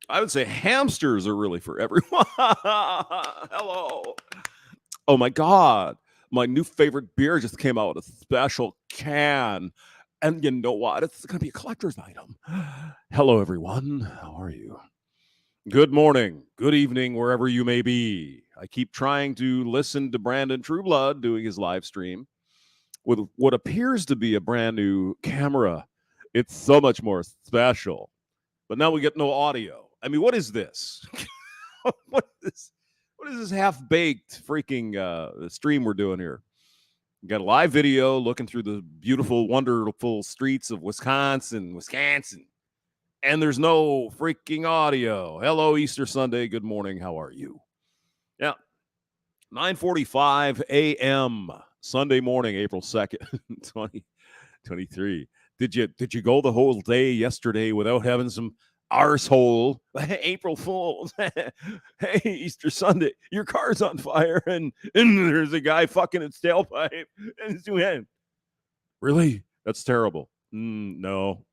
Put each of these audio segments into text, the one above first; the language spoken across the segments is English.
I would say hamsters are really for everyone. Hello. Oh my God. My new favorite beer just came out with a special can. And you know what? It's going to be a collector's item. Hello, everyone. How are you? Good morning, good evening, wherever you may be. I keep trying to listen to Brandon Trueblood doing his live stream with what appears to be a brand new camera. It's so much more special. But now we get no audio. I mean, what is this? what is this? What is this half-baked freaking stream we're doing here? We got a live video looking through the beautiful, wonderful streets of Wisconsin. And there's no freaking audio. Hello, Easter Sunday. Good morning. How are you? Yeah. 9:45 a.m. Sunday morning, April 2nd, 2023. Did you go the whole day yesterday without having some arsehole? April Fools. Hey, Easter Sunday, your car's on fire and there's a guy fucking its tailpipe. And really? That's terrible. No.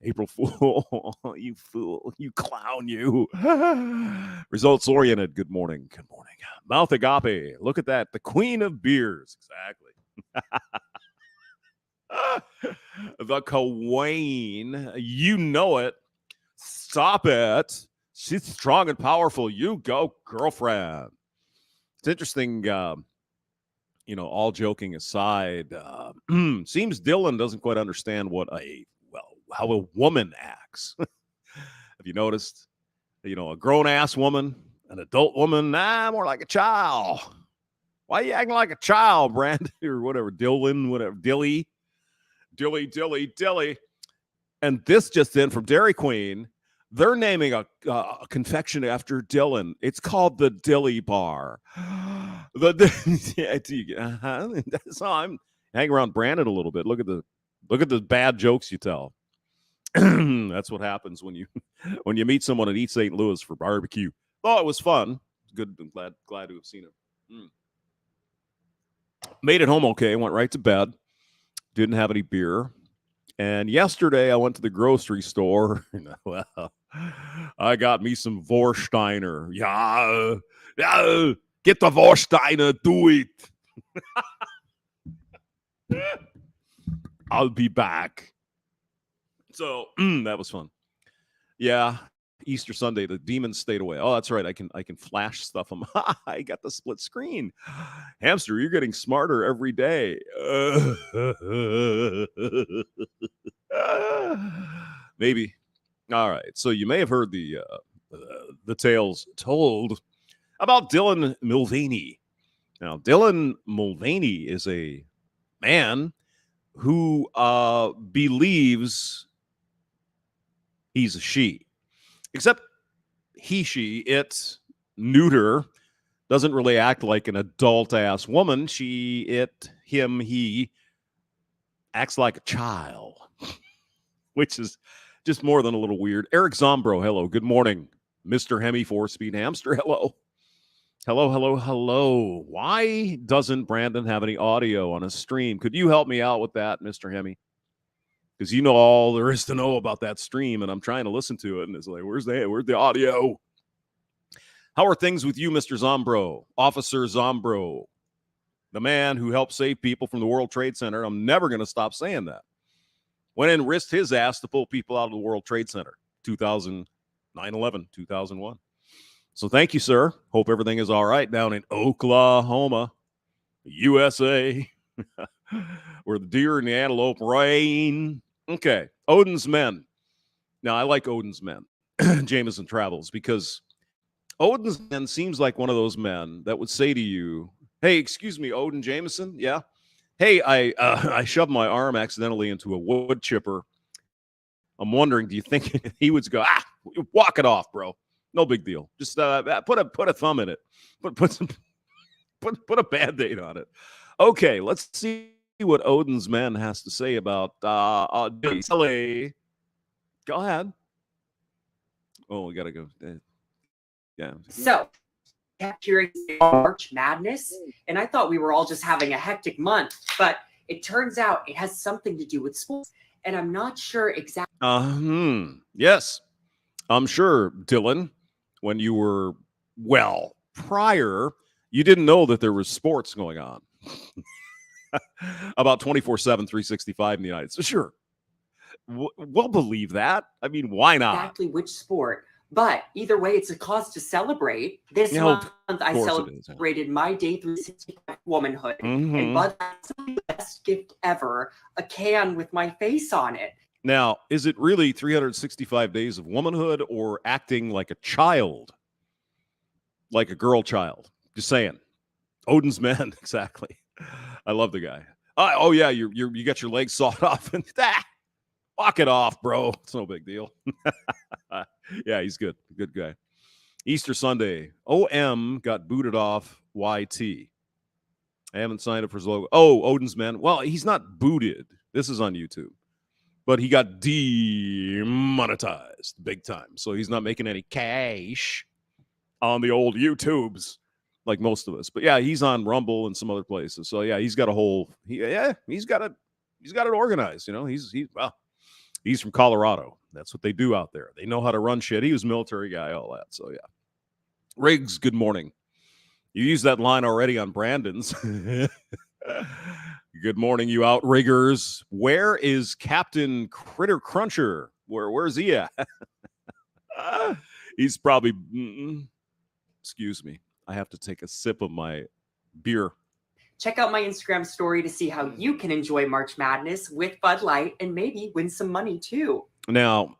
April Fool. You fool. You clown, you. Results oriented. Good morning. Good morning. Mouth agape. Look at that. The queen of beers. Exactly. The queen. You know it. Stop it. She's strong and powerful. You go, girlfriend. It's interesting. All joking aside, seems Dylan doesn't quite understand how a woman acts. Have you noticed? A grown-ass woman, an adult woman, more like a child. Why are you acting like a child, Brandon? Or whatever, Dylan, whatever, Dilly. And this just in from Dairy Queen, they're naming a confection after Dylan. It's called the Dilly Bar. So I'm hanging around Brandon a little bit. Look at the bad jokes you tell. That's what happens when you meet someone at East St. Louis for barbecue. Oh, it was fun. Good. I'm glad to have seen it. Made it home okay. Went right to bed. Didn't have any beer. And yesterday I went to the grocery store. Well, I got me some Vorsteiner. Yeah, get the Vorsteiner. Do it. I'll be back. So that was fun. Yeah, Easter Sunday, the demons stayed away. Oh, that's right. I can flash stuff them. I got the split screen. Hamster, you're getting smarter every day. Maybe. All right. So you may have heard the tales told about Dylan Mulvaney. Now, Dylan Mulvaney is a man who believes he's a she. Except she, it, neuter, doesn't really act like an adult-ass woman. She, it, him, he acts like a child, which is just more than a little weird. Eric Zombro, hello. Good morning. Mr. Hemi 4-Speed Hamster, hello. Hello. Why doesn't Brandon have any audio on his stream? Could you help me out with that, Mr. Hemi? Because you know all there is to know about that stream, and I'm trying to listen to it, and it's like, where's the audio? How are things with you, Mr. Zombro? Officer Zombro, the man who helped save people from the World Trade Center. I'm never going to stop saying that. Went and risked his ass to pull people out of the World Trade Center. 9/11, 2001. So thank you, sir. Hope everything is all right down in Oklahoma, USA, where the deer and the antelope reign. Okay, Odin's Men. Now, I like Odin's Men, Jameson Travels, because Odin's Men seems like one of those men that would say to you, hey, excuse me, Odin Jameson? Yeah? Hey, I shoved my arm accidentally into a wood chipper. I'm wondering, do you think he would go, walk it off, bro? No big deal. Just put a thumb in it. Put a Band-Aid on it. Okay, let's see what Odin's Men has to say about Dilly. Go ahead. Oh, we gotta go. Yeah. So, kept hearing March Madness, and I thought we were all just having a hectic month, but it turns out it has something to do with sports, and I'm not sure exactly. Yes. I'm sure, Dylan, when you were, well, prior, you didn't know that there was sports going on. About 24/7, 365 in the United States. Sure. We'll believe that. I mean, why not? Exactly which sport. But either way, it's a cause to celebrate. This Yeah, month, I course it is, yeah. celebrated my day 365 womanhood. Mhm. And Bud Light's the best gift ever, a can with my face on it. Now, is it really 365 days of womanhood or acting like a child? Like a girl child? Just saying. Odin's Men, exactly. I love the guy. Oh yeah, you got your legs sawed off and walk it off, bro. It's no big deal. Yeah, he's good. Good guy. Easter Sunday. OM got booted off YT. I haven't signed up for his logo. Oh, Odin's Men. Well, he's not booted. This is on YouTube. But he got demonetized big time. So he's not making any cash on the old YouTubes like most of us. But yeah, he's on Rumble and some other places. So yeah, he's got a whole he's got it organized, you know. He's from Colorado. That's what they do out there. They know how to run shit. He was a military guy, all that. So yeah. Riggs, good morning. You used that line already on Brandon's. Good morning, you outriggers. Where is Captain Critter Cruncher? Where's he at? He's probably excuse me. I have to take a sip of my beer. Check out my Instagram story to see how you can enjoy March Madness with Bud Light and maybe win some money too. Now,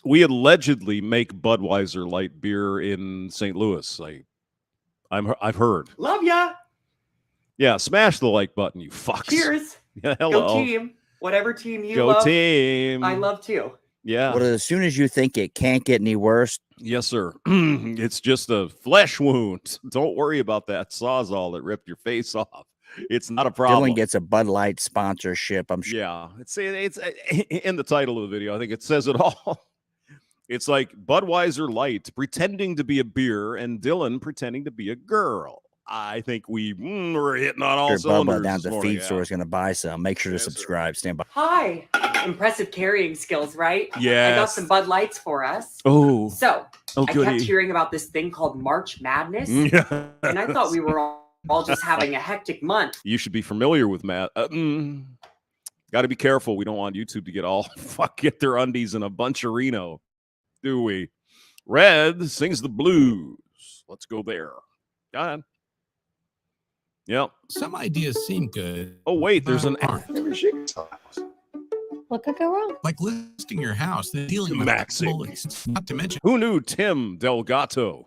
we allegedly make Budweiser light beer in St. Louis. I've heard. Love ya. Yeah, smash the like button, you fucks. Cheers. Yeah, hello. Go team. Whatever team you Go love. team. I love too. Yeah. Well, as soon as you think it can't get any worse. Yes, sir. It's just a flesh wound. Don't worry about that sawzall that ripped your face off. It's not a problem. Dylan gets a Bud Light sponsorship, I'm sure. Yeah. It's in the title of the video. I think it says it all. It's like Budweiser Light pretending to be a beer and Dylan pretending to be a girl. I think we're hitting on all cylinders. Bubba down this to the morning, feed store is going to buy some. Make sure to subscribe. Stand by. Hi. Impressive carrying skills, right? Yes. I got some Bud Lights for us. Oh. So I goody. kept hearing about this thing called March Madness. Yeah. And I thought we were all just having a hectic month. You should be familiar with Matt. Got to be careful. We don't want YouTube to get their undies in a bunch of Reno, do we? Red sings the blues. Let's go there. Go ahead. Yep. Some ideas seem good. Oh, wait, there's an aren't. What could go wrong? Like listing your house, then dealing with Maxing. bullies. Not to mention Who knew Tim Delgato?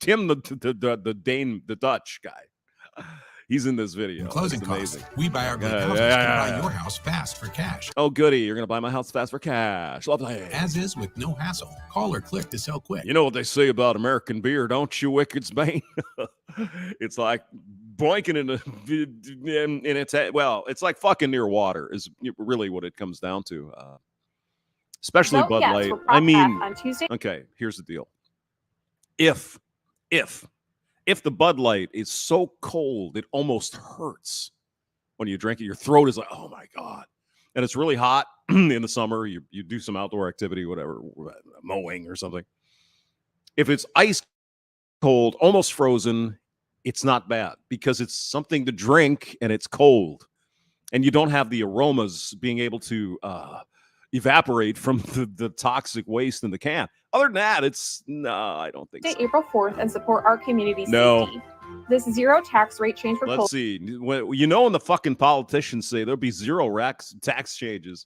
Tim the Dane, the Dutch guy. He's in this video. closing It's costs. amazing. We buy our good houses to buy your house fast for cash. Oh, goody. You're going to buy my house fast for cash. Lovely. As is with no hassle. Call or click to sell quick. You know what they say about American beer, don't you, Wicked's Bane? It's like boinking in its well, it's like fucking near water is really what it comes down to. Especially Well, Bud yes, Light. we're I mean, on Tuesday. okay, here's the deal. If the Bud Light is so cold it almost hurts when you drink it, your throat is like, oh my God. And it's really hot in the summer. You do some outdoor activity, whatever, mowing or something. If it's ice cold, almost frozen, it's not bad because it's something to drink and it's cold. And you don't have the aromas being able to evaporate from the toxic waste in the can. Other than that, I don't think so. April 4th and support our community No. safety. This zero tax rate change for Let's see. When the fucking politicians say there'll be zero tax changes,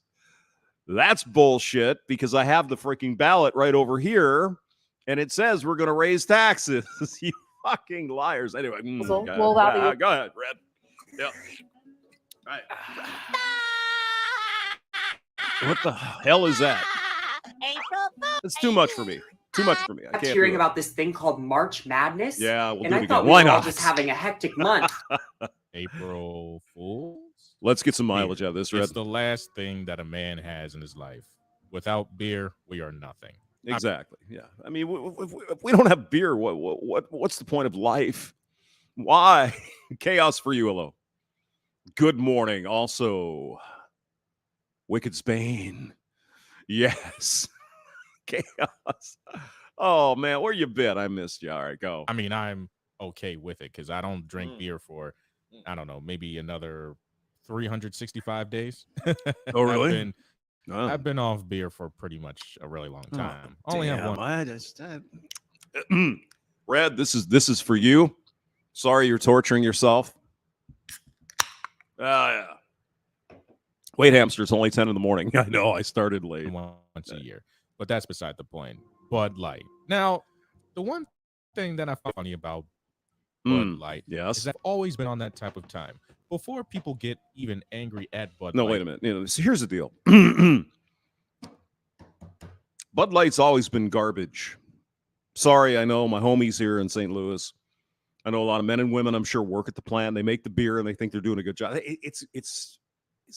that's bullshit because I have the freaking ballot right over here and it says we're going to raise taxes. You fucking liars. Anyway, We'll allow go ahead, Red. Yep. All right. What the hell is that? It's too much for me. Too much for me. I I kept can't hearing do it. about this thing called March Madness. Yeah, we'll and do it I again. thought we Why were all not? just having a hectic month. April Fools? Let's get some mileage out of this, Red. It's the last thing that a man has in his life. Without beer, we are nothing. Exactly. Yeah. I mean, if we don't have beer, what's the point of life? Why? Chaos for you, hello. Good morning. Also, Wicked Spain. Yes. Chaos. Oh man, where you been? I missed you. All right, go. I mean, I'm okay with it because I don't drink beer for, I don't know, maybe another 365 days. Oh, really? I've been off beer for pretty much a really long time. Only have one. I just Red, this is for you. Sorry you're torturing yourself. Yeah. Wait, hamster, it's only 10 in the morning. I know, I started late. Once a year. But that's beside the point. Bud Light. Now, the one thing that I find funny about Bud Light is that I've always been on that type of time. Before people get even angry at Bud Light. No, wait a minute. So here's the deal. Bud Light's always been garbage. Sorry, I know my homies here in St. Louis. I know a lot of men and women, I'm sure, work at the plant. They make the beer and they think they're doing a good job. It's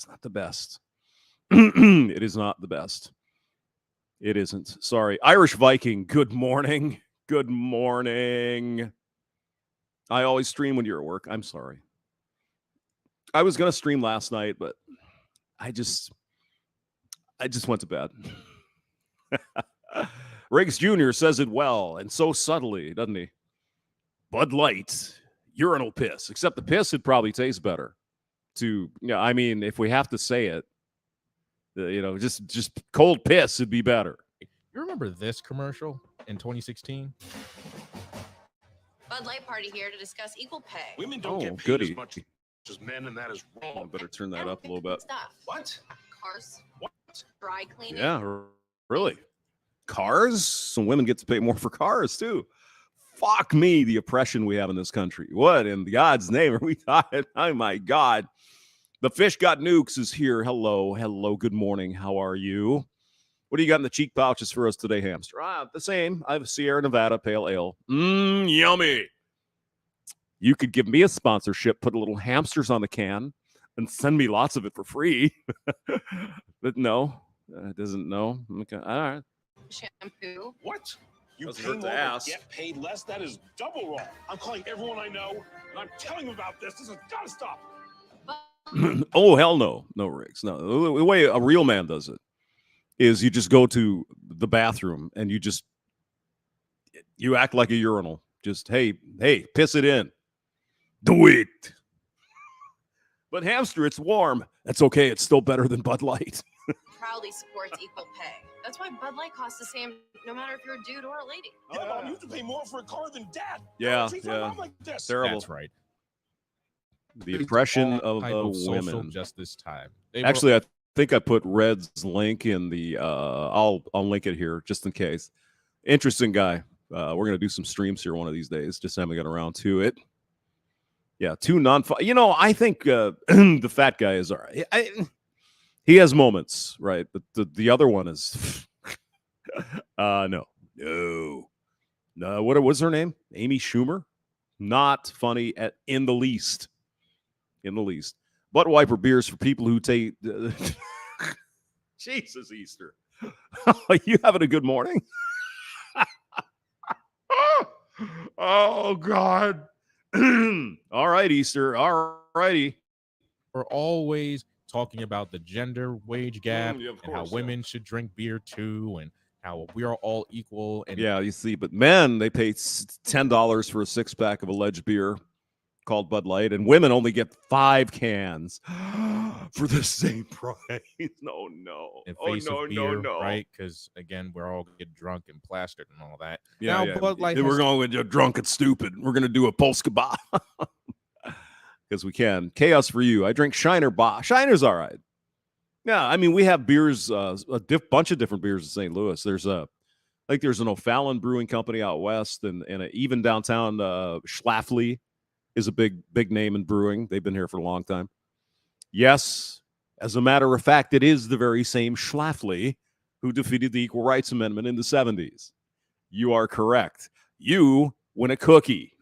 not the best. It is not the best. It isn't. Sorry. Irish Viking, good morning. Good morning. I always stream when you're at work. I'm sorry. I was going to stream last night, but I just went to bed. Riggs Jr. says it well, and so subtly, doesn't he? Bud Light, urinal piss. Except the piss would probably taste better. I mean, if we have to say it, just cold piss would be better. You remember this commercial in 2016? Bud Light party here to discuss equal pay. Women don't get paid goody. as much as men, and that is wrong. I better turn that up a little bit. Stuff. What? Cars, What? dry cleaning. Yeah, really. Cars? Some women get to pay more for cars, too. Fuck me, the oppression we have in this country. What in God's name are we talking? Oh, my God. The Fish Got Nukes is here. Hello. Good morning. How are you? What do you got in the cheek pouches for us today, hamster? The same. I have Sierra Nevada Pale Ale. Yummy. You could give me a sponsorship, put a little hamsters on the can, and send me lots of it for free. But no, it doesn't know. Okay. All right. Shampoo. What? You Doesn't pay hurt to more ask. but get paid less? That is double wrong. I'm calling everyone I know, and I'm telling them about this. This has got to stop. Oh, hell no. No, Riggs. No. The way a real man does it is you just go to the bathroom and you act like a urinal. Just, hey, piss it in. Do it. But hamster, it's warm. That's okay. It's still better than Bud Light. Proudly supports equal pay. That's why Bud Light costs the same no matter if you're a dude or a lady. Yeah, Mom, you have to pay more for a car than Dad. Yeah, Why treat my yeah. mom like this? Terrible. That's right. The oppression of Type the social women. justice time. Actually, I think I put Red's link in the. I'll link it here just in case. Interesting guy. We're gonna do some streams here one of these days. Just haven't got around to it. Yeah, two non. I think the fat guy is all right. He has moments, right? But the other one is no. What was her name? Amy Schumer. Not funny in the least. In the least. Butt wiper beers for people who take. Jesus, Easter. You having a good morning? Oh, God. All right, Easter. All righty. We're always talking about the gender wage gap Yeah, of and how course, women should drink beer too, and how we are all equal. And yeah, you see, but men, they pay $10 for a 6-pack of alleged beer called Bud Light, and women only get 5 cans for the same price. No. in Oh, face no, of beer, no. right? Because again, we're all get drunk and plastered and all that. Yeah, now, Bud Light We're has- going with drunk and stupid. We're going to do a polska bar. Because we can. Chaos for you. I drink Shiner Bar. Shiner's all right. Yeah, I mean, we have beers, a bunch of different beers in St. Louis. There's there's an O'Fallon Brewing Company out west, and even downtown, Schlafly is a big name in brewing. They've been here for a long time. Yes, as a matter of fact, it is the very same Schlafly who defeated the Equal Rights Amendment in the 70s. You are correct. You win a cookie.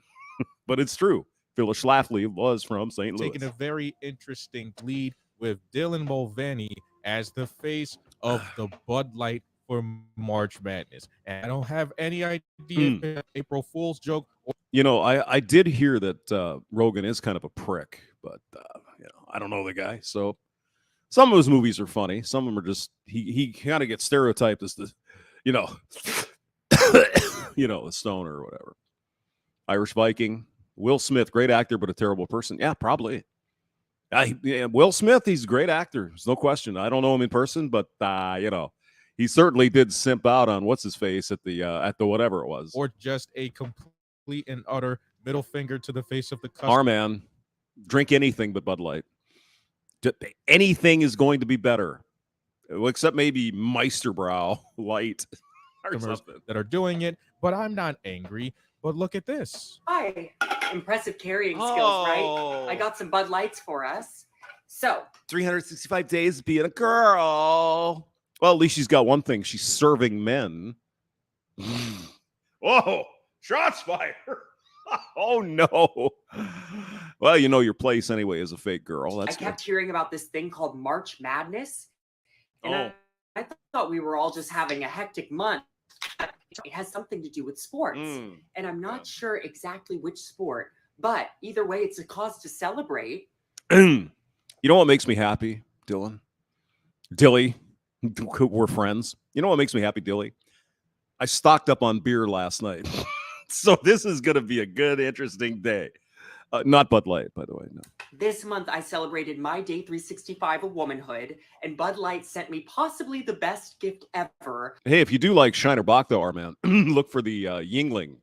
But it's true. Phyllis Schlafly was from St. Louis. taking a very interesting lead with Dylan Mulvaney as the face of the Bud Light for March Madness. And I don't have any idea if it's April Fool's joke. I did hear that Rogan is kind of a prick, but I don't know the guy. So some of his movies are funny. Some of them are just he kind of gets stereotyped as you know, a stoner or whatever. Irish Viking, Will Smith, great actor, but a terrible person. Yeah, probably. Will Smith, he's a great actor. There's no question. I don't know him in person, but he certainly did simp out on what's his face at the whatever it was, or just a complete and utter middle finger to the face of the customer. Our man, drink anything but Bud Light. Anything is going to be better, except maybe Meisterbrow Light or something that are doing it. But I'm not angry. But look at this. Hi, impressive carrying skills, right? I got some Bud Lights for us. So 365 days of being a girl. Well, at least she's got one thing. She's serving men. Oh, shots fired. Oh, no. Well, you know your place anyway as a fake girl. That's I kept hearing about this thing called March Madness. And I thought we were all just having a hectic month. It has something to do with sports. And I'm not sure exactly which sport, but either way, it's a cause to celebrate. You know what makes me happy, Dylan? Dilly, we're friends. You know what makes me happy, Dilly? I stocked up on beer last night. So this is going to be a good, interesting day. Not Bud Light, by the way. No. This month, I celebrated my day 365 of womanhood, and Bud Light sent me possibly the best gift ever. Hey, if you do like Shiner Bock, though, our man, look for the Yingling,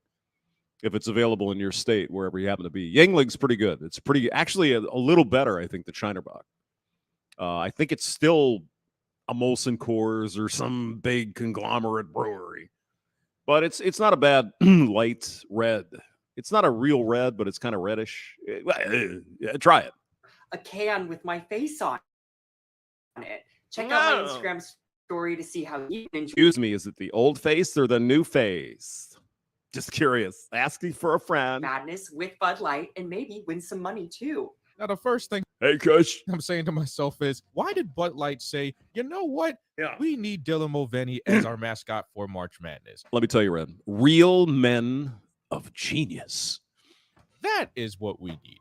if it's available in your state, wherever you happen to be. Yingling's pretty good. It's actually a little better, I think, than Shiner Bock. I think it's still a Molson Coors or some big conglomerate brewery. But it's not a bad light red. It's not a real red, but it's kind of reddish. Try it. A can with my face on it. Check out my Instagram story to see how you enjoy. Excuse me, is it the old face or the new face? Just curious. Asking for a friend. Madness with Bud Light and maybe win some money too. Now, the first thing hey, Kush, I'm saying to myself is, why did Bud Light say, you know what? Yeah. We need Dylan Mulvaney as our mascot for March Madness. Let me tell you, Red. Real men of genius. That is what we need.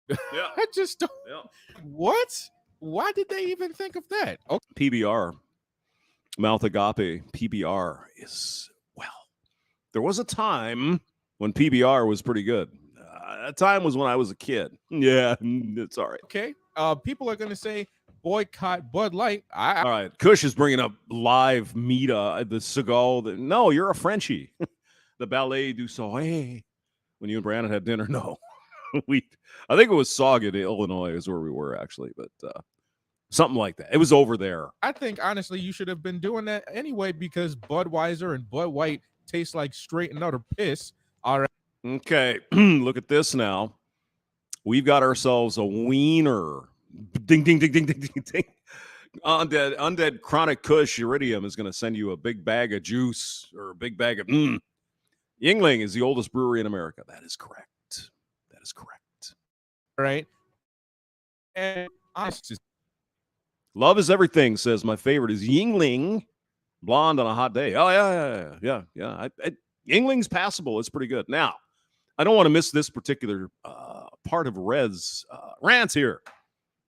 Yeah. I just don't. Yeah. What? Why did they even think of that? Oh. PBR. Mouth Agape. PBR is, well, there was a time when PBR was pretty good. That time was when I was a kid. Yeah, it's all right. Okay. People are going to say boycott Bud Light. All right. Kush is bringing up live Mita, the Seagull. No, you're a Frenchie. The Ballet du Soleil. When you and Brandon had dinner, no. I think it was Sauget, Illinois is where we were actually, but something like that. It was over there. I think, honestly, you should have been doing that anyway because Budweiser and Bud White taste like straight and utter piss. All right. Okay, look at this now. We've got ourselves a wiener. Ding, ding, ding, ding, ding, ding, ding. Undead Chronic Kush Iridium is going to send you a big bag of juice or a big bag of... Yingling is the oldest brewery in America. That is correct. That is correct. All right. And love is everything, says my favorite is Yingling. Blonde on a hot day. Oh, yeah. Yingling's passable. It's pretty good. Now, I don't want to miss this particular part of Red's rant here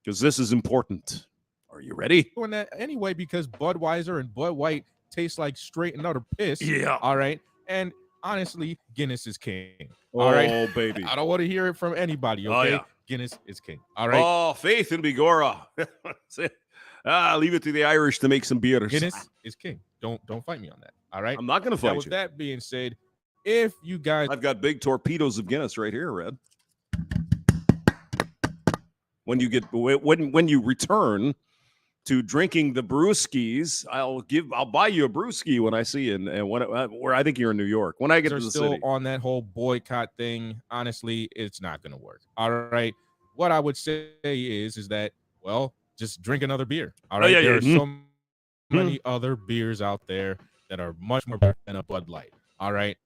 because this is important. Are you ready? Doing that anyway because Budweiser and Bud White taste like straight and utter piss. Yeah. All right. And honestly, Guinness is king. Oh, all right? Baby. I don't want to hear it from anybody. Okay. Oh, yeah. Guinness is king. All right. Oh, faith in Bigora. Leave it to the Irish to make some beers. Guinness is king. Don't fight me on that. All right. I'm not going to fight now, you. with that being said, if you guys, I've got big torpedoes of Guinness right here, Red. When you return to drinking the brewskis, I'll buy you a brewski when I see you, and where I think you're in New York. When I get to the still city. On that whole boycott thing, honestly, it's not going to work. All right. What I would say is that, well, just drink another beer. All right. There are so many other beers out there that are much more better than a Bud Light. All right.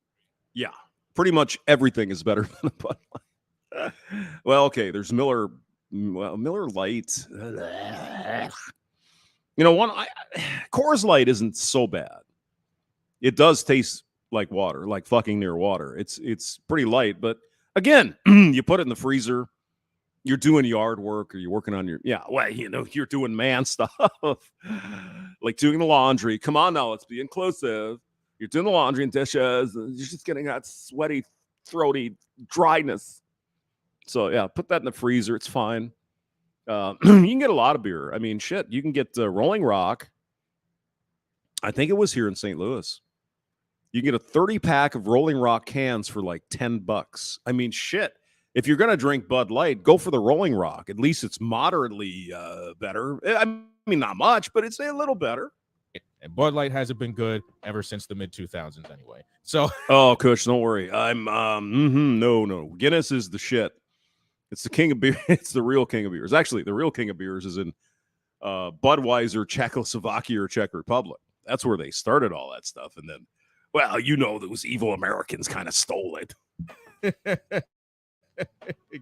Yeah. Pretty much everything is better than a Bud Light. Well, okay. There's Miller Lite. You know, Coors Light isn't so bad. It does taste like water, like fucking near water. It's pretty light, but again, you put it in the freezer. you're doing yard work or you're working on your, well, you're doing man stuff, like doing the laundry. Come on now, let's be inclusive. You're doing the laundry and dishes, and you're just getting that sweaty, throaty dryness. So, yeah, put that in the freezer. It's fine. You can get a lot of beer. I mean, shit, you can get Rolling Rock. I think it was here in St. Louis. You can get a 30-pack of Rolling Rock cans for like $10. I mean, shit. If you're going to drink Bud Light, go for the Rolling Rock. At least it's moderately better. I mean, not much, but it's a little better. And Bud Light hasn't been good ever since the mid-2000s anyway. So, oh, Kush, don't worry. I'm no. Guinness is the shit. It's the king of beer. It's the real king of beers. Actually, the real king of beers is in Budweiser, Czechoslovakia, or Czech Republic. That's where they started all that stuff. And then, well, those evil Americans kind of stole it.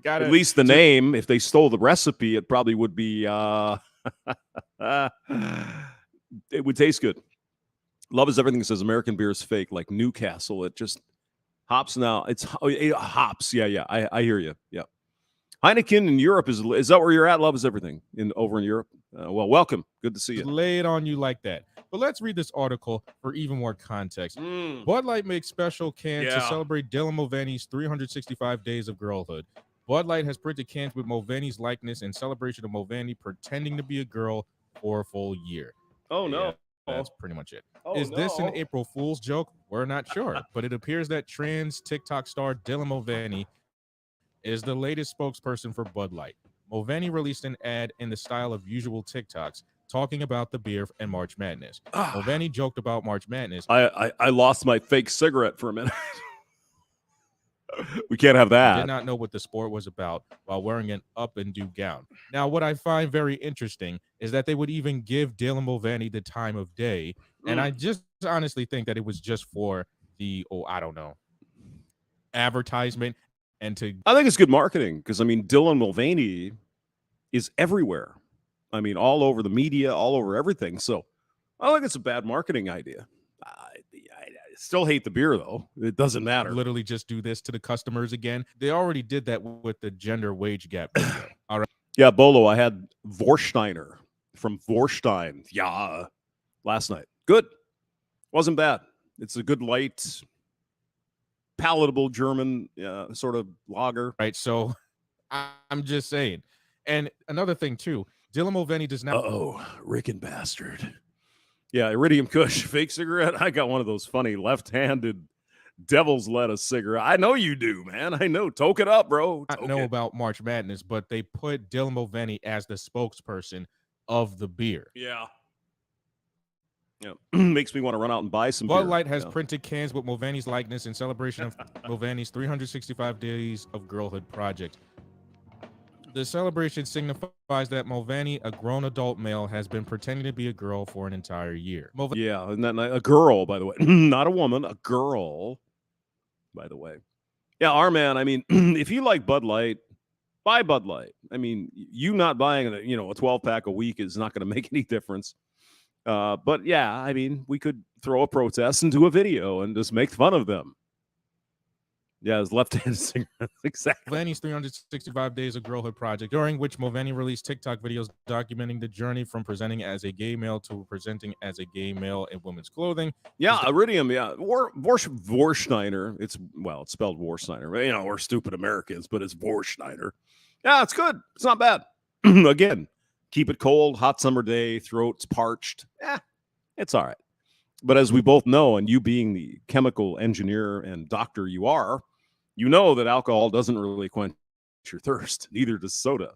At least the name. If they stole the recipe, it probably would be it would taste good. Love is everything that says American beer is fake, like Newcastle. It just hops now. It hops. Yeah. I hear you. Yeah. Heineken in Europe is that where you're at? Love is everything over in Europe. Well, welcome. Good to see you. Lay it on you like that. But let's read this article for even more context. Bud Light makes special cans to celebrate Dylan Mulvaney's 365 days of girlhood. Bud Light has printed cans with Mulvaney's likeness in celebration of Mulvaney pretending to be a girl for a full year. Oh, no. That's pretty much it. Oh, Is this an April Fool's joke? We're not sure. But it appears that trans TikTok star Dylan Mulvaney is the latest spokesperson for Bud Light. Mulvaney released an ad in the style of usual TikToks talking about the beer and March Madness. Mulvaney joked about March Madness. I lost my fake cigarette for a minute. We can't have that. I did not know what the sport was about while wearing an up-and-do gown. Now, what I find very interesting is that they would even give Dylan Mulvaney the time of day. And I just honestly think that it was just for the, advertisement. And I think it's good marketing because, I mean, Dylan Mulvaney is everywhere. I mean, all over the media, all over everything. So I think it's a bad marketing idea. I still hate the beer, though. It doesn't matter. Literally just do this to the customers again. They already did that with the gender wage gap video. All right. Yeah, Bolo, I had Vorsteiner from Vorstein. Yeah, last night. Good. Wasn't bad. It's a good light, palatable German sort of lager. Right. So I'm just saying. And another thing, too, Dylan Mulvaney does not. Ricken bastard. Yeah, Iridium Kush, fake cigarette. I got one of those funny left-handed devil's lettuce cigarette. I know you do, man. I know. Toke it up, bro. I know about March Madness, but they put Dylan Mulvaney as the spokesperson of the beer. Yeah. Makes me want to run out and buy some Bud beer. Light has printed cans with Mulvaney's likeness in celebration of Mulvaney's 365 Days of Girlhood project. The celebration signifies that Mulvaney, a grown adult male, has been pretending to be a girl for an entire year. Yeah, and that a girl, by the way, not a woman, a girl, by the way. Yeah, our man. I mean, if you like Bud Light, buy Bud Light. I mean, you not buying a 12-pack a week is not going to make any difference. But yeah, I mean, we could throw a protest and do a video and just make fun of them. Yeah, his left-handed cigarette. Exactly. Mulvaney's 365 Days of Girlhood project, during which Mulvaney released TikTok videos documenting the journey from presenting as a gay male to presenting as a gay male in women's clothing. Yeah, Iridium, yeah. Vorsteiner. It's spelled Vorsteiner. We're stupid Americans, but it's Vorsteiner. Yeah, it's good. It's not bad. Again, keep it cold, hot summer day, throat's parched. It's all right. But as we both know, and you being the chemical engineer and doctor you are, you know that alcohol doesn't really quench your thirst. Neither does soda.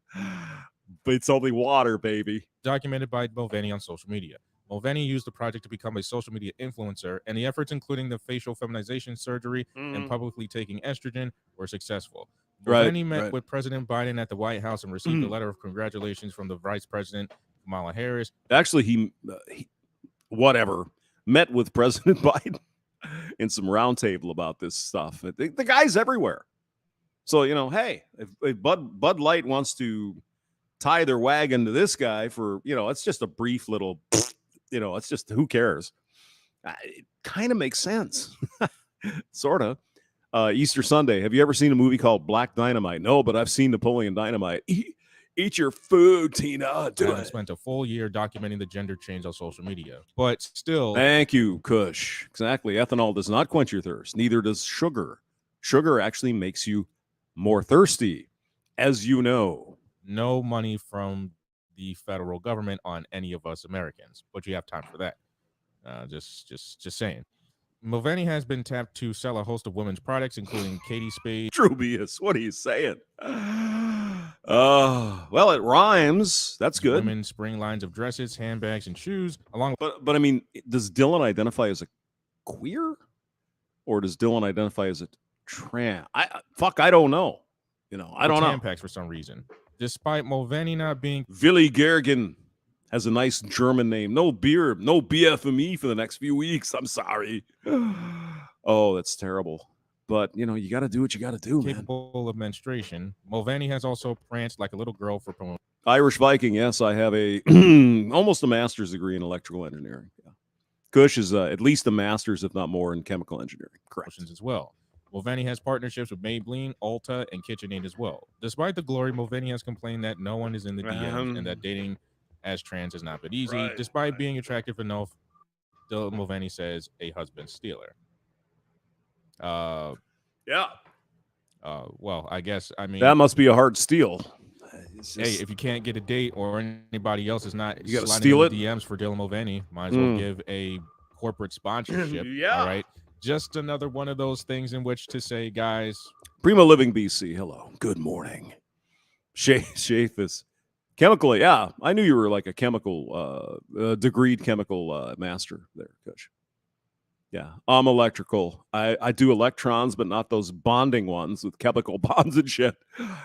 But it's only water, baby. Documented by Mulvaney on social media. Mulvaney used the project to become a social media influencer, and the efforts, including the facial feminization surgery and publicly taking estrogen, were successful. Mulvaney met with President Biden at the White House and received a letter of congratulations from the Vice President, Kamala Harris. Actually, he met with President Biden in some roundtable about this stuff. The guy's everywhere. So, hey, if Bud Light wants to tie their wagon to this guy for, it's just a brief little, it's just, who cares? It kind of makes sense. Sort of. Easter Sunday. Have you ever seen a movie called Black Dynamite? No, but I've seen Napoleon Dynamite. Eat your food, Tina. Do I it. spent a full year documenting the gender change on social media, but still. Thank you, Kush. Exactly. Ethanol does not quench your thirst. Neither does sugar. Sugar actually makes you more thirsty, as you know. No money from the federal government on any of us Americans, but you have time for that. Just saying. Mulvaney has been tapped to sell a host of women's products, including Katie Spade. Trubius, what are you saying? Well, it rhymes. That's good. Women's spring lines of dresses, handbags, and shoes, along with. But I mean, does Dylan identify as a queer, or does Dylan identify as a trans? I don't know. I don't know. Tampax for some reason, despite Mulvaney not being. Willy Gergen has a nice German name. No beer, no BFME for the next few weeks. I'm sorry. Oh, that's terrible. But, you got to do what you got to do, capable of menstruation. Mulvaney has also pranced like a little girl for promotion. Irish Viking, yes, I have a almost a master's degree in electrical engineering. Yeah. Kush is at least a master's, if not more, in chemical engineering. Correct. As well. Mulvaney has partnerships with Maybelline, Ulta, and KitchenAid as well. Despite the glory, Mulvaney has complained that no one is in the DMs and that dating as trans has not been easy. Right. Despite being attractive enough, Mulvaney says a husband stealer. Yeah. Well, I guess, that must be a hard steal. Hey, if you can't get a date or anybody else is not you gotta steal it. DMs for Dylan Mulvaney, might as well give a corporate sponsorship. Yeah. All right. Just another one of those things in which to say, guys. Primo Living BC, hello. Good morning. Shafis. Chemical, yeah. I knew you were like a chemical, degreed chemical master there, Kush. Yeah, I'm electrical. I do electrons, but not those bonding ones with chemical bonds and shit.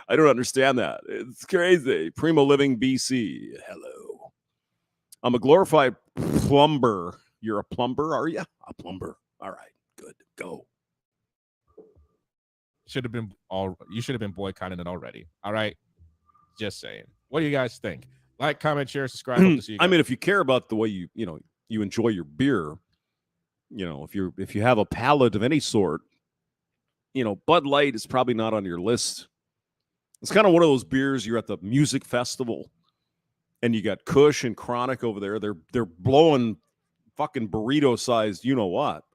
I don't understand that. It's crazy. Primo Living BC, hello. I'm a glorified plumber. You're a plumber, are you? A plumber. All right, good. Go. You should have been boycotting it already. All right, just saying. What do you guys think? Like, comment, share, subscribe. Hope to see you guys. I mean, if you care about the way you enjoy your beer, if you have a palate of any sort, Bud Light is probably not on your list. It's kind of one of those beers. You're at the music festival, and you got Kush and Chronic over there. They're blowing fucking burrito sized. You know what?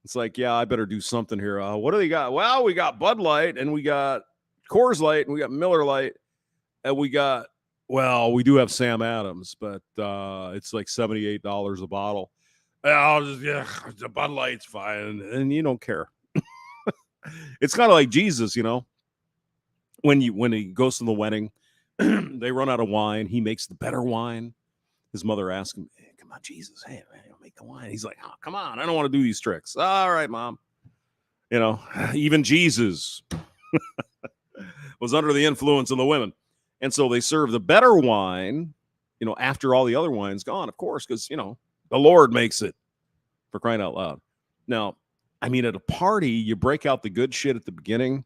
It's like, yeah, I better do something here. What do they got? Well, we got Bud Light, and we got Coors Light, and we got Miller Light. And we do have Sam Adams, but it's like $78 a bottle. The Bud Light's fine, and you don't care. It's kind of like Jesus, when he goes to the wedding, they run out of wine. He makes the better wine. His mother asks him, hey, "Come on, Jesus, hey, man, make the wine." He's like, "Oh, come on, I don't want to do these tricks." All right, Mom. Even Jesus was under the influence of the women. And so they serve the better wine, after all the other wine's gone, of course, because, the Lord makes it, for crying out loud. Now, I mean, at a party, you break out the good shit at the beginning,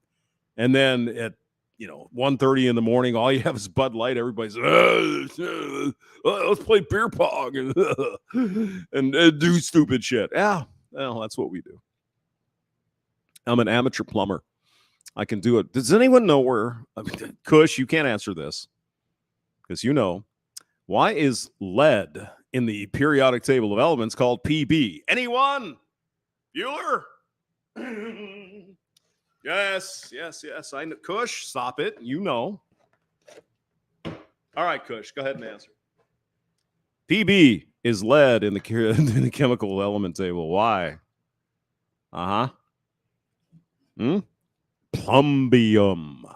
and then at, 1:30 in the morning, all you have is Bud Light. Everybody's, let's play beer pong and do stupid shit. Yeah, well, that's what we do. I'm an amateur plumber. I can do it. Does anyone know where? Kush, you can't answer this because why is lead in the periodic table of elements called PB? Anyone? Bueller? Yes. I know. Kush, stop it. All right, Kush, go ahead and answer. PB is lead in the chemical element table. Why? Plumbium.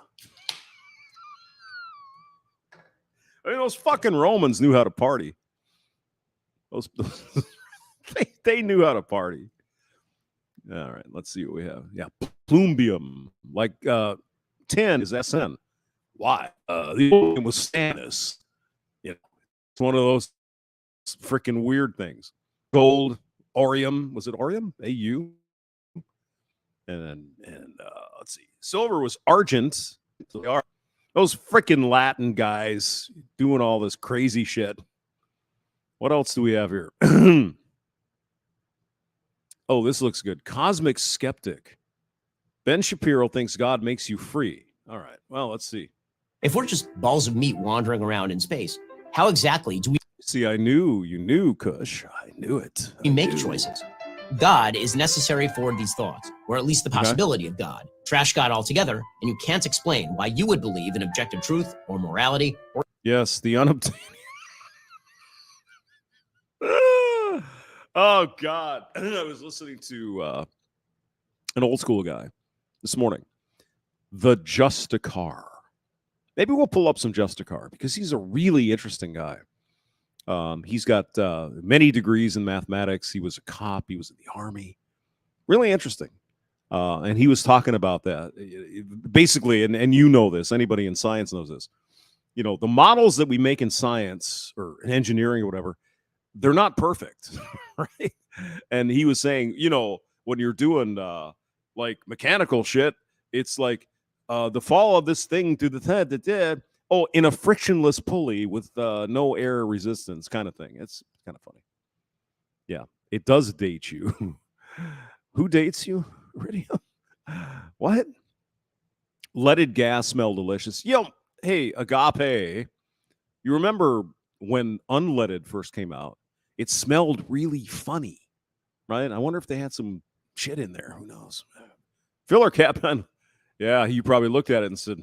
I mean, those fucking Romans knew how to party. They knew how to party. All right, let's see what we have. Yeah, plumbium. Like 10 is SN. Why? The name was Stannis. It's one of those freaking weird things. Gold, Orium. Was it Orium? AU? And let's see. Silver was argent. So they are those freaking Latin guys doing all this crazy shit. What else do we have here? Oh, this looks good. Cosmic Skeptic. Ben Shapiro thinks God makes you free. All right. Well, let's see. If we're just balls of meat wandering around in space, how exactly do we see? I knew you knew, Kush. I knew it. We make choices. God is necessary for these thoughts, or at least the possibility of God. Trash God altogether, and you can't explain why you would believe in objective truth or morality. Or yes, the unobtainium. Oh God! I was listening to an old school guy this morning. The Justicar. Maybe we'll pull up some Justicar because he's a really interesting guy. He's got many degrees in mathematics. He was a cop. He was in the Army. Really interesting. And he was talking about that. Basically, and you know this, anybody in science knows this. You know, the models that we make in science or in engineering or whatever, they're not perfect, right? And he was saying, you know, when you're doing like mechanical shit, it's like the fall of this thing to the head, in a frictionless pulley with no air resistance kind of thing. It's kind of funny. Yeah, it does date you. Who dates you? Radio? What? Leaded gas smell delicious. Yo, hey, agape. You remember when unleaded first came out? It smelled really funny, right? I wonder if they had some shit in there. Who knows? Filler cap on. Yeah, you probably looked at it and said,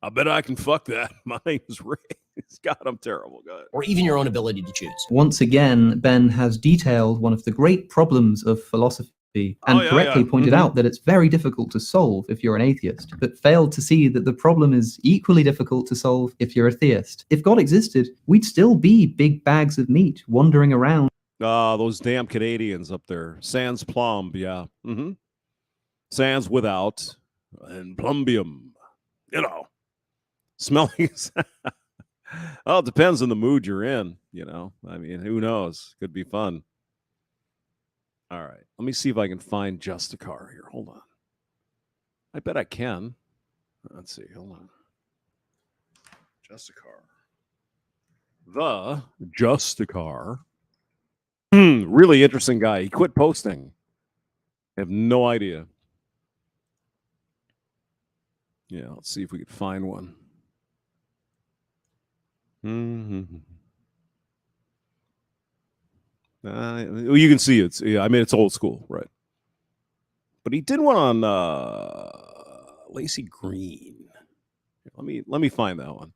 I bet I can fuck that. My name's Ray. God, I'm terrible. Go ahead. Or even your own ability to choose. Once again, Ben has detailed one of the great problems of philosophy and correctly pointed out that it's very difficult to solve if you're an atheist, but failed to see that the problem is equally difficult to solve if you're a theist. If God existed, we'd still be big bags of meat wandering around. Those damn Canadians up there. Sans plomb, yeah. Mm-hmm. Sans without and plumbium. You know. Smelling. Well, it depends on the mood you're in, you know. I mean, who knows? Could be fun. All right. Let me see if I can find Justicar here. Hold on. I bet I can. Let's see. Hold on. Justicar. The Justicar. Really interesting guy. He quit posting. I have no idea. Yeah, let's see if we could find one. Mm-hmm. You can see it's it's old school, right? But he did one on Lacey Green. Let me find that one,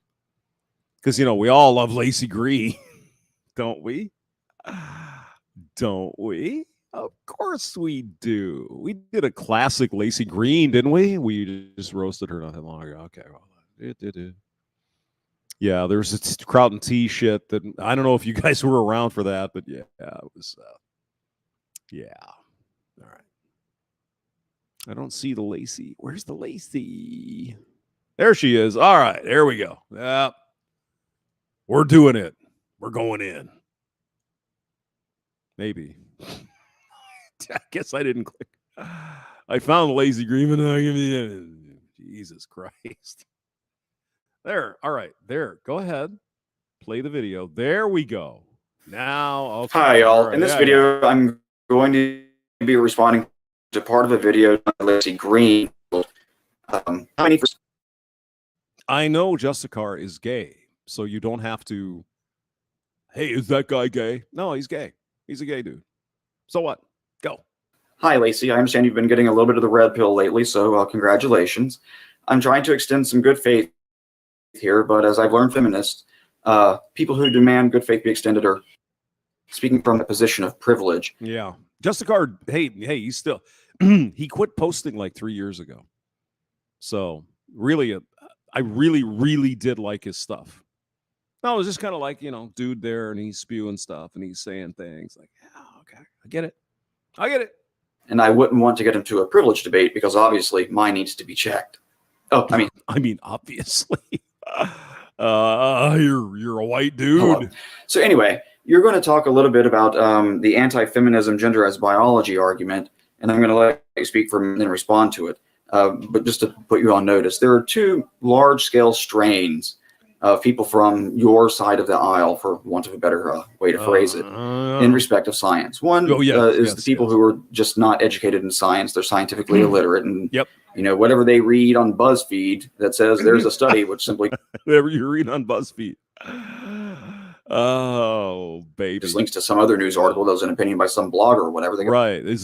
because we all love Lacey Green, don't we? Don't we? Of course we do. We did a classic Lacey Green, didn't we? We just roasted her not that long ago. Okay, well, yeah, there's a Kraut and Tea shit that I don't know if you guys were around for that, but yeah, it was. Yeah, all right. I don't see the Lacey. Where's the Lacey? There she is. All right, there we go. Yeah, we're doing it. We're going in. Maybe. I guess I didn't click. I found Lazy Green. Jesus Christ. There. All right. There. Go ahead. Play the video. There we go. Now. Okay. Hi, y'all. Right. In this video, I'm going to be responding to part of a video on Lazy Green. I know Justicar is gay, so you don't have to. Hey, is that guy gay? No, he's gay. He's a gay dude. So what? Go. Hi, Lacey. I understand you've been getting a little bit of the red pill lately, so congratulations. I'm trying to extend some good faith here, but as I've learned, feminists, people who demand good faith be extended are speaking from a position of privilege. Yeah. Justicar, hey, he's still, he quit posting like 3 years ago. So really, I really did like his stuff. No, it was just kind of like, dude there, and he's spewing stuff, and he's saying things like, yeah, okay, I get it. And I wouldn't want to get into a privilege debate because obviously mine needs to be checked. Oh, I mean, obviously, you're a white dude. Hello. So anyway, you're going to talk a little bit about the anti-feminism gender as biology argument, and I'm going to let you speak for a minute and respond to it. But just to put you on notice, there are two large-scale strains of people from your side of the aisle, for want of a better way to phrase it, in respect of science. One is the people who are just not educated in science. They're scientifically illiterate, and whatever they read on BuzzFeed that says there's a study, which simply whatever you read on BuzzFeed. Oh, baby. Just links to some other news article that was an opinion by some blogger or whatever.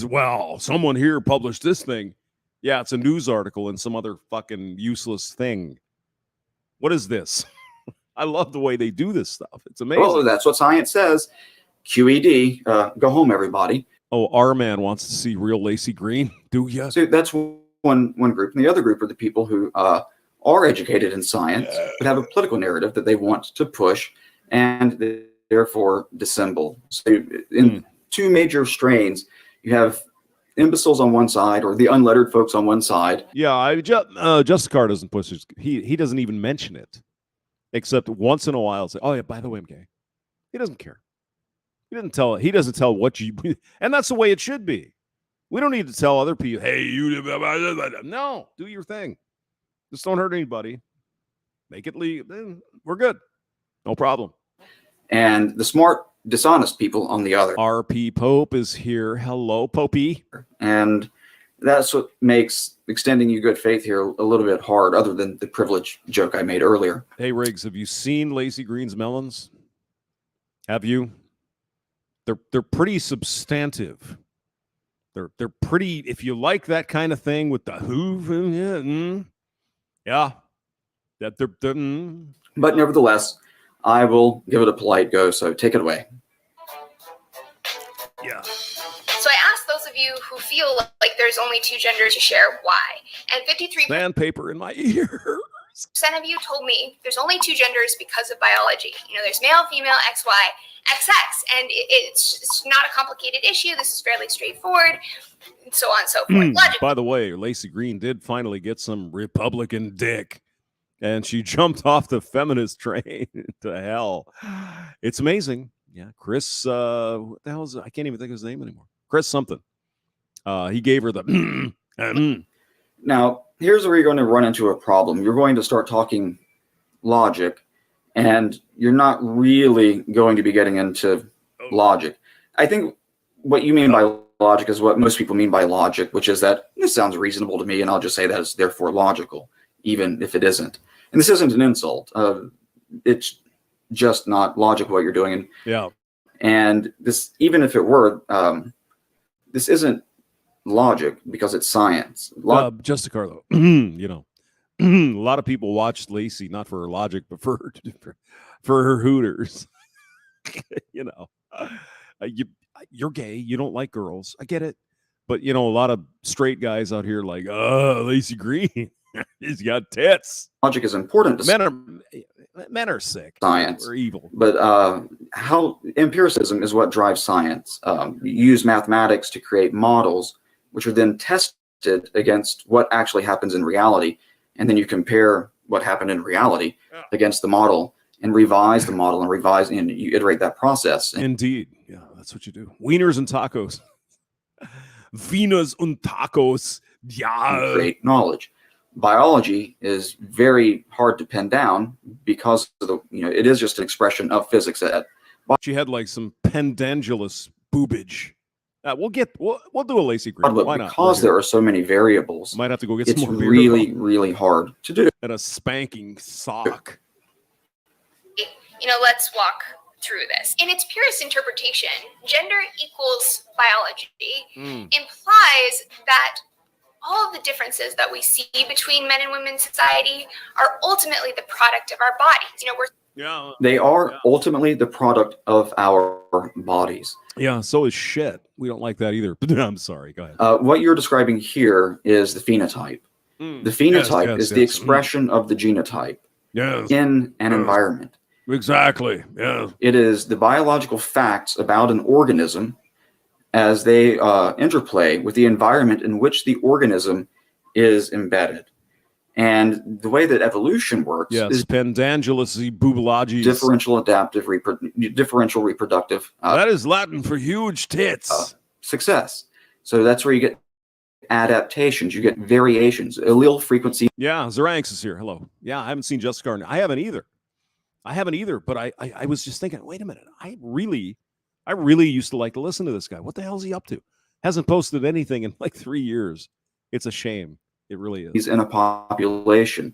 Well, someone here published this thing. Yeah, it's a news article in some other fucking useless thing. What is this? I love the way they do this stuff. It's amazing. Well, that's what science says. QED, go home, everybody. Oh, our man wants to see real Lacey Green. Do ya? So that's one group. And the other group are the people who are educated in science, but have a political narrative that they want to push, and they therefore dissemble. So in two major strains, you have imbeciles on one side, or the unlettered folks on one side. Yeah, Justicar doesn't push his, he doesn't even mention it, except once in a while say, "Oh yeah, by the way, I'm gay." He doesn't care. He doesn't tell what you, and that's the way it should be. We don't need to tell other people, "Hey, you," no, do your thing. Just don't hurt anybody. Make it legal. We're good. No problem. And the smart, dishonest people on the other. R.P. Pope is here. Hello, Popey. And that's what makes extending you good faith here a little bit hard, other than the privilege joke I made earlier. Hey, Riggs, have you seen Lacey Green's melons? Have you? They're pretty substantive. They're pretty, if you like that kind of thing with the hoof, yeah. But nevertheless, I will give it a polite go, so take it away. Yeah. So I asked those of you who feel like there's only two genders to share why. And 53% Sandpaper in my ear. of you told me there's only two genders because of biology. There's male, female, XY, XX. And it's not a complicated issue. This is fairly straightforward. And so on and so forth. By the way, Lacey Green did finally get some Republican dick. And she jumped off the feminist train to hell. It's amazing. Yeah, Chris, what the hell is it? I can't even think of his name anymore. Chris something. He gave her the. Now, here's where you're going to run into a problem. You're going to start talking logic, and you're not really going to be getting into logic. I think what you mean by logic is what most people mean by logic, which is that this sounds reasonable to me, and I'll just say that it's therefore logical, even if it isn't. And this isn't an insult. It's just not logical what you're doing. And this, even if it were, this isn't logic because it's science. Justicar, though, a lot of people watched Lacey not for her logic, but for her hooters. You're gay. You don't like girls. I get it. But, a lot of straight guys out here like, Lacey Green. He's got tits. Logic is important to men are sick. Science. We're evil. But how empiricism is what drives science. You use mathematics to create models, which are then tested against what actually happens in reality. And then you compare what happened in reality against the model and revise the model and revise, and you iterate that process. Indeed. Yeah, that's what you do. Wieners and tacos. Wieners und tacos. Yeah. Create knowledge. Biology is very hard to pin down because of the, it is just an expression of physics. She had like some pendendulous boobage. We'll do a Lacey Green. Why not? Because there are so many variables. Might have to go get some more beer. It's really hard to do. And a spanking sock. Let's walk through this. In its purest interpretation, gender equals biology implies that all of the differences that we see between men and women in society are ultimately the product of our bodies. They are ultimately the product of our bodies. Yeah, so is shit. We don't like that either. I'm sorry. Go ahead. What you're describing here is the phenotype. The phenotype is the expression of the genotype in an environment. Exactly. Yeah. It is the biological facts about an organism as they interplay with the environment in which the organism is embedded. And the way that evolution works is pendandulous boobology, differential reproductive. That is Latin for huge tits. Success. So that's where you get adaptations, you get variations, allele frequency. Yeah, Zeranx is here. Hello. Yeah, I haven't seen Justicar. I haven't either. I haven't either, but I was just thinking, wait a minute, I really used to like to listen to this guy. What the hell is he up to? Hasn't posted anything in like 3 years. It's a shame. It really is. He's in a population.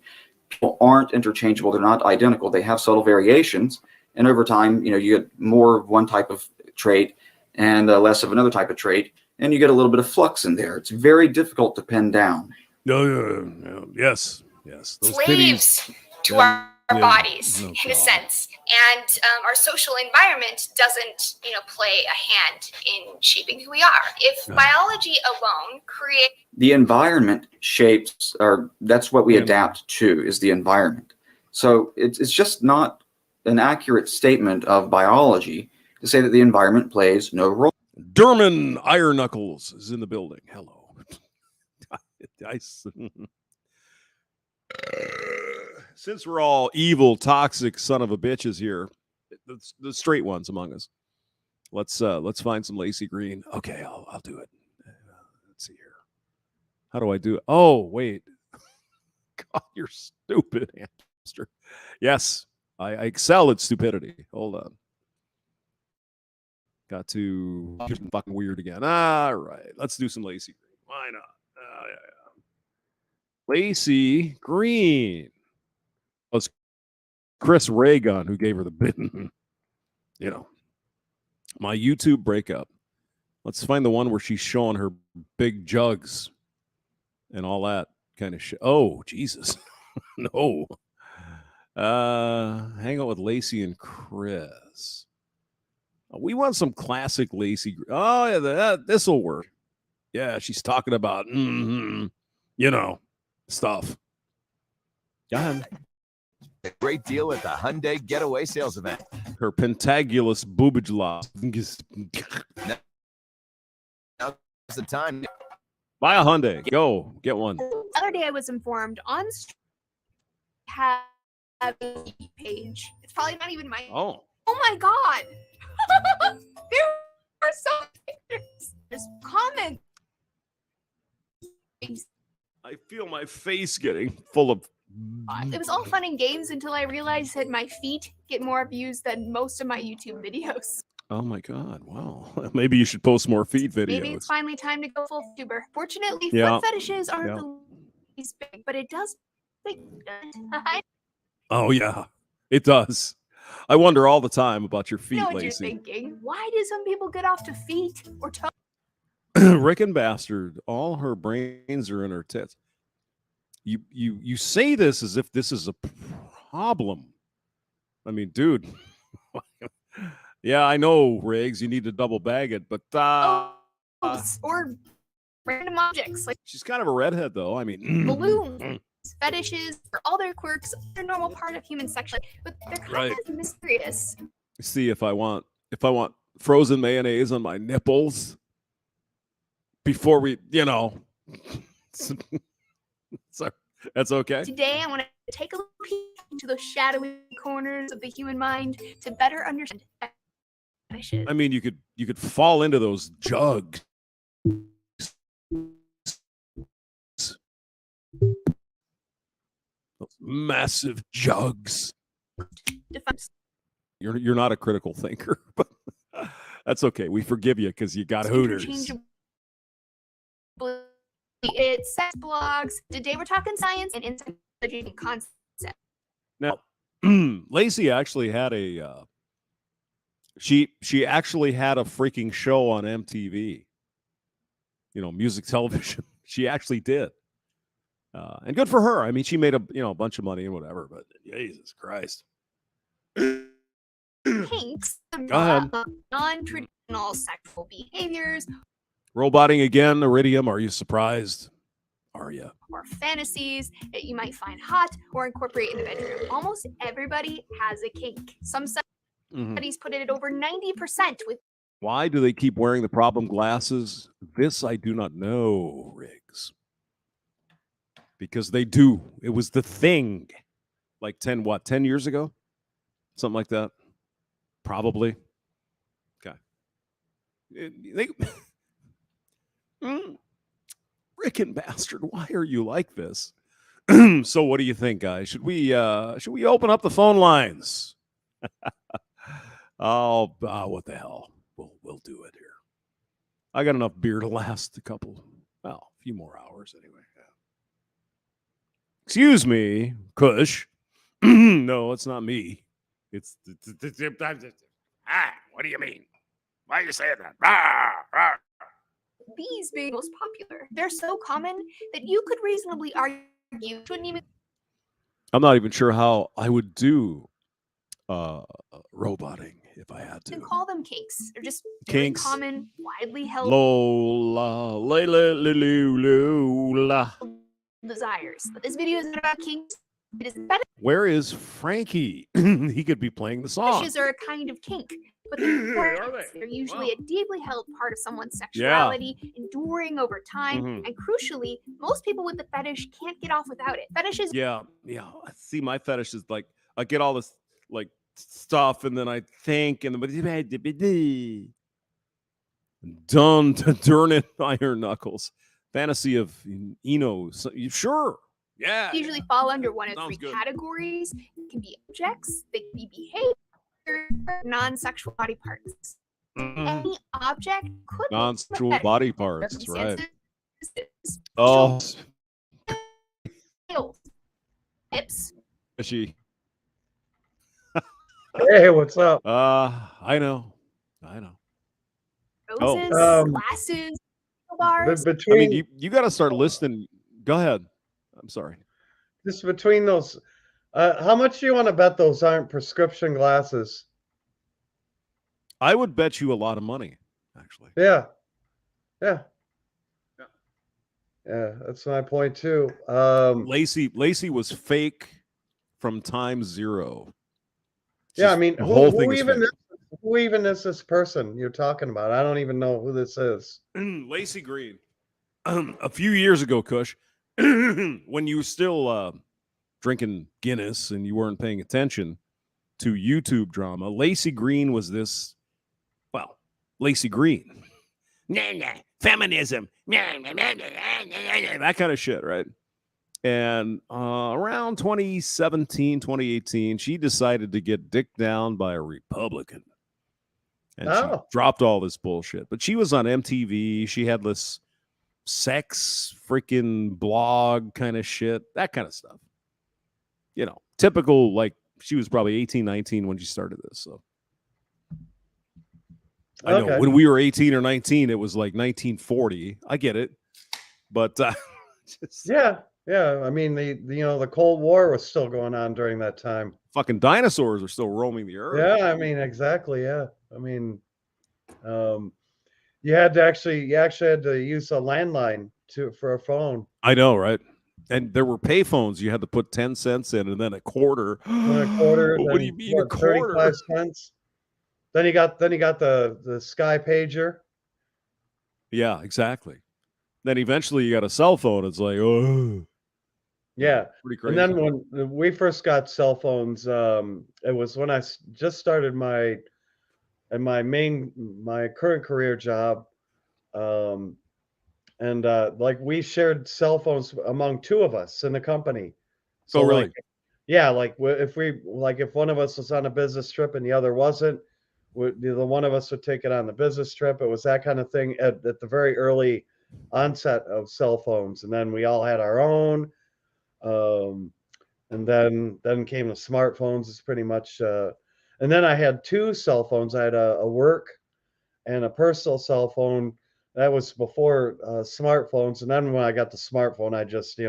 People aren't interchangeable. They're not identical. They have subtle variations. And over time, you get more of one type of trait and less of another type of trait. And you get a little bit of flux in there. It's very difficult to pin down. Yes. Those slaves to our bodies, in a sense. And our social environment doesn't, play a hand in shaping who we are. If biology alone creates... The environment shapes, or that's what we adapt to, is the environment. So it's just not an accurate statement of biology to say that the environment plays no role. Derman Iron Knuckles is in the building. Hello. Since we're all evil, toxic son of a bitches here, the straight ones among us, let's find some Lacy Green. Okay, I'll do it. Let's see here. How do I do it? Oh, wait. God, you're stupid, hamster. Yes, I excel at stupidity. Hold on. Got to fucking weird again. All right, let's do some Lacy Green. Why not? Lacy Green. Well, it's Chris Raygun who gave her the bit. My YouTube breakup. Let's find the one where she's showing her big jugs and all that kind of shit. Oh, Jesus. No. Hang out with Lacy and Chris. We want some classic Lacy. Oh, yeah, this will work. Yeah, she's talking about, stuff. Go ahead. A great deal at the Hyundai Getaway Sales Event. Her pentagulous boobage loss. Now's the time. Buy a Hyundai. Go get one. The other day I was informed on have a page. It's probably not even my. Oh my God. There are so many pictures. There's comments. I feel my face getting full of. It was all fun and games until I realized that my feet get more views than most of my YouTube videos. Oh my God! Wow. Maybe you should post more feet videos. Maybe it's finally time to go full tuber. Fortunately, foot fetishes aren't the least big, but it does. Oh yeah, it does. I wonder all the time about your feet, You know what Lacy. you're thinking? Why do some people get off to feet or toes? Rick and Bastard, all her brains are in her tits. You say this as if this is a problem. I mean, dude. Yeah, I know, Riggs. You need to double bag it, but or random objects like she's kind of a redhead, though. I mean, balloons, fetishes, or all their quirks. They're a normal part of human sexuality, but they're kind of mysterious. See if I want frozen mayonnaise on my nipples before we, So that's okay. Today, I want to take a look into those shadowy corners of the human mind to better understand fetishes. I mean, you could fall into those jugs. Those massive jugs. You're not a critical thinker, but that's okay. We forgive you because you got Hooters. It's sex blogs. Today we're talking science and insight and concept. Now, Lacy actually had a she actually had a freaking show on MTV. Music television. She actually did. And good for her. I mean, she made a bunch of money and whatever, but Jesus Christ. Kinks, Go ahead. non-traditional sexual behaviors, Roboting again, Iridium. Are you surprised? Are you? or fantasies that you might find hot or incorporate in the bedroom. Almost everybody has a kink. Some studies put it at over 90% with. Why do they keep wearing the problem glasses? This I do not know, Riggs. Because they do. It was the thing. Like 10 years ago? Something like that. Probably. Okay. Rick and Bastard, why are you like this? So what do you think, guys? Should we open up the phone lines? What the hell? We'll do it here. I got enough beer to last a few more hours anyway. Yeah. Excuse me, Kush. No, it's not me. It's what do you mean? Why are you saying that? These being most popular. They're so common that you could reasonably argue shouldn't even I'm not even sure how I would do roboting if I had to. call them kinks. They're just very Kinks. common, widely held Lola, Lola. desires. But this video is not about kinks. It is better. Where is Frankie? He could be playing the song. Fetishes are a kind of kink, but they're usually a deeply held part of someone's sexuality, enduring over time, and crucially, most people with the fetish can't get off without it. Fetishes. Yeah. I see, my fetish is like I get all this like stuff, and then I think, and done to turn it iron knuckles. Fantasy of Eno. Sure. Yeah. Usually fall under one of Sounds three good. categories. It can be objects, they can be behavior, non-sexual body parts. Any object could be Non-sexual body parts, right? circumstances, Oh, nails, hips, she. Hey, what's up? I know. roses, glasses, bars. Between, I mean, you got to start listening. Go ahead. I'm sorry. just between those, how much do you want to bet those aren't prescription glasses? I would bet you a lot of money, actually. Yeah, that's my point too. Lacey was fake from time zero. Yeah, I mean, The whole thing who is even fake. who even is this person you're talking about? I don't even know who this is. Lacey Green. A few years ago, Kush, when you were still drinking Guinness and you weren't paying attention to YouTube drama, Lacey Green was this, Lacey Green. Feminism. That kind of shit, right? And around 2017, 2018, she decided to get dicked down by a Republican. And she dropped all this bullshit. But she was on MTV. She had this sex freaking blog kind of shit, that kind of stuff. You know, typical, like she was probably 18, 19 when she started this. So I know when we were 18 or 19, it was like 1940. I get it. But yeah. I mean, the Cold War was still going on during that time. Fucking dinosaurs are still roaming the earth. Yeah, I mean, exactly. Yeah, I mean, you actually had to use a landline for a phone. I know, right? And there were pay phones. You had to put 10 cents in and then a quarter. What do you mean a quarter? 35 cents. Then you got the Sky pager. Yeah, exactly. Then eventually you got a cell phone. It's like, oh. Yeah. Pretty crazy. And then when we first got cell phones, it was when I just started my current career job. And like we shared cell phones among two of us in the company. So really? If one of us was on a business trip and the other wasn't, the one of us would take it on the business trip. It was that kind of thing at the very early onset of cell phones. And then we all had our own. And then came the smartphones. It's pretty much, and then I had two cell phones. I had a work and a personal cell phone. That was before smartphones. And then when I got the smartphone, I just,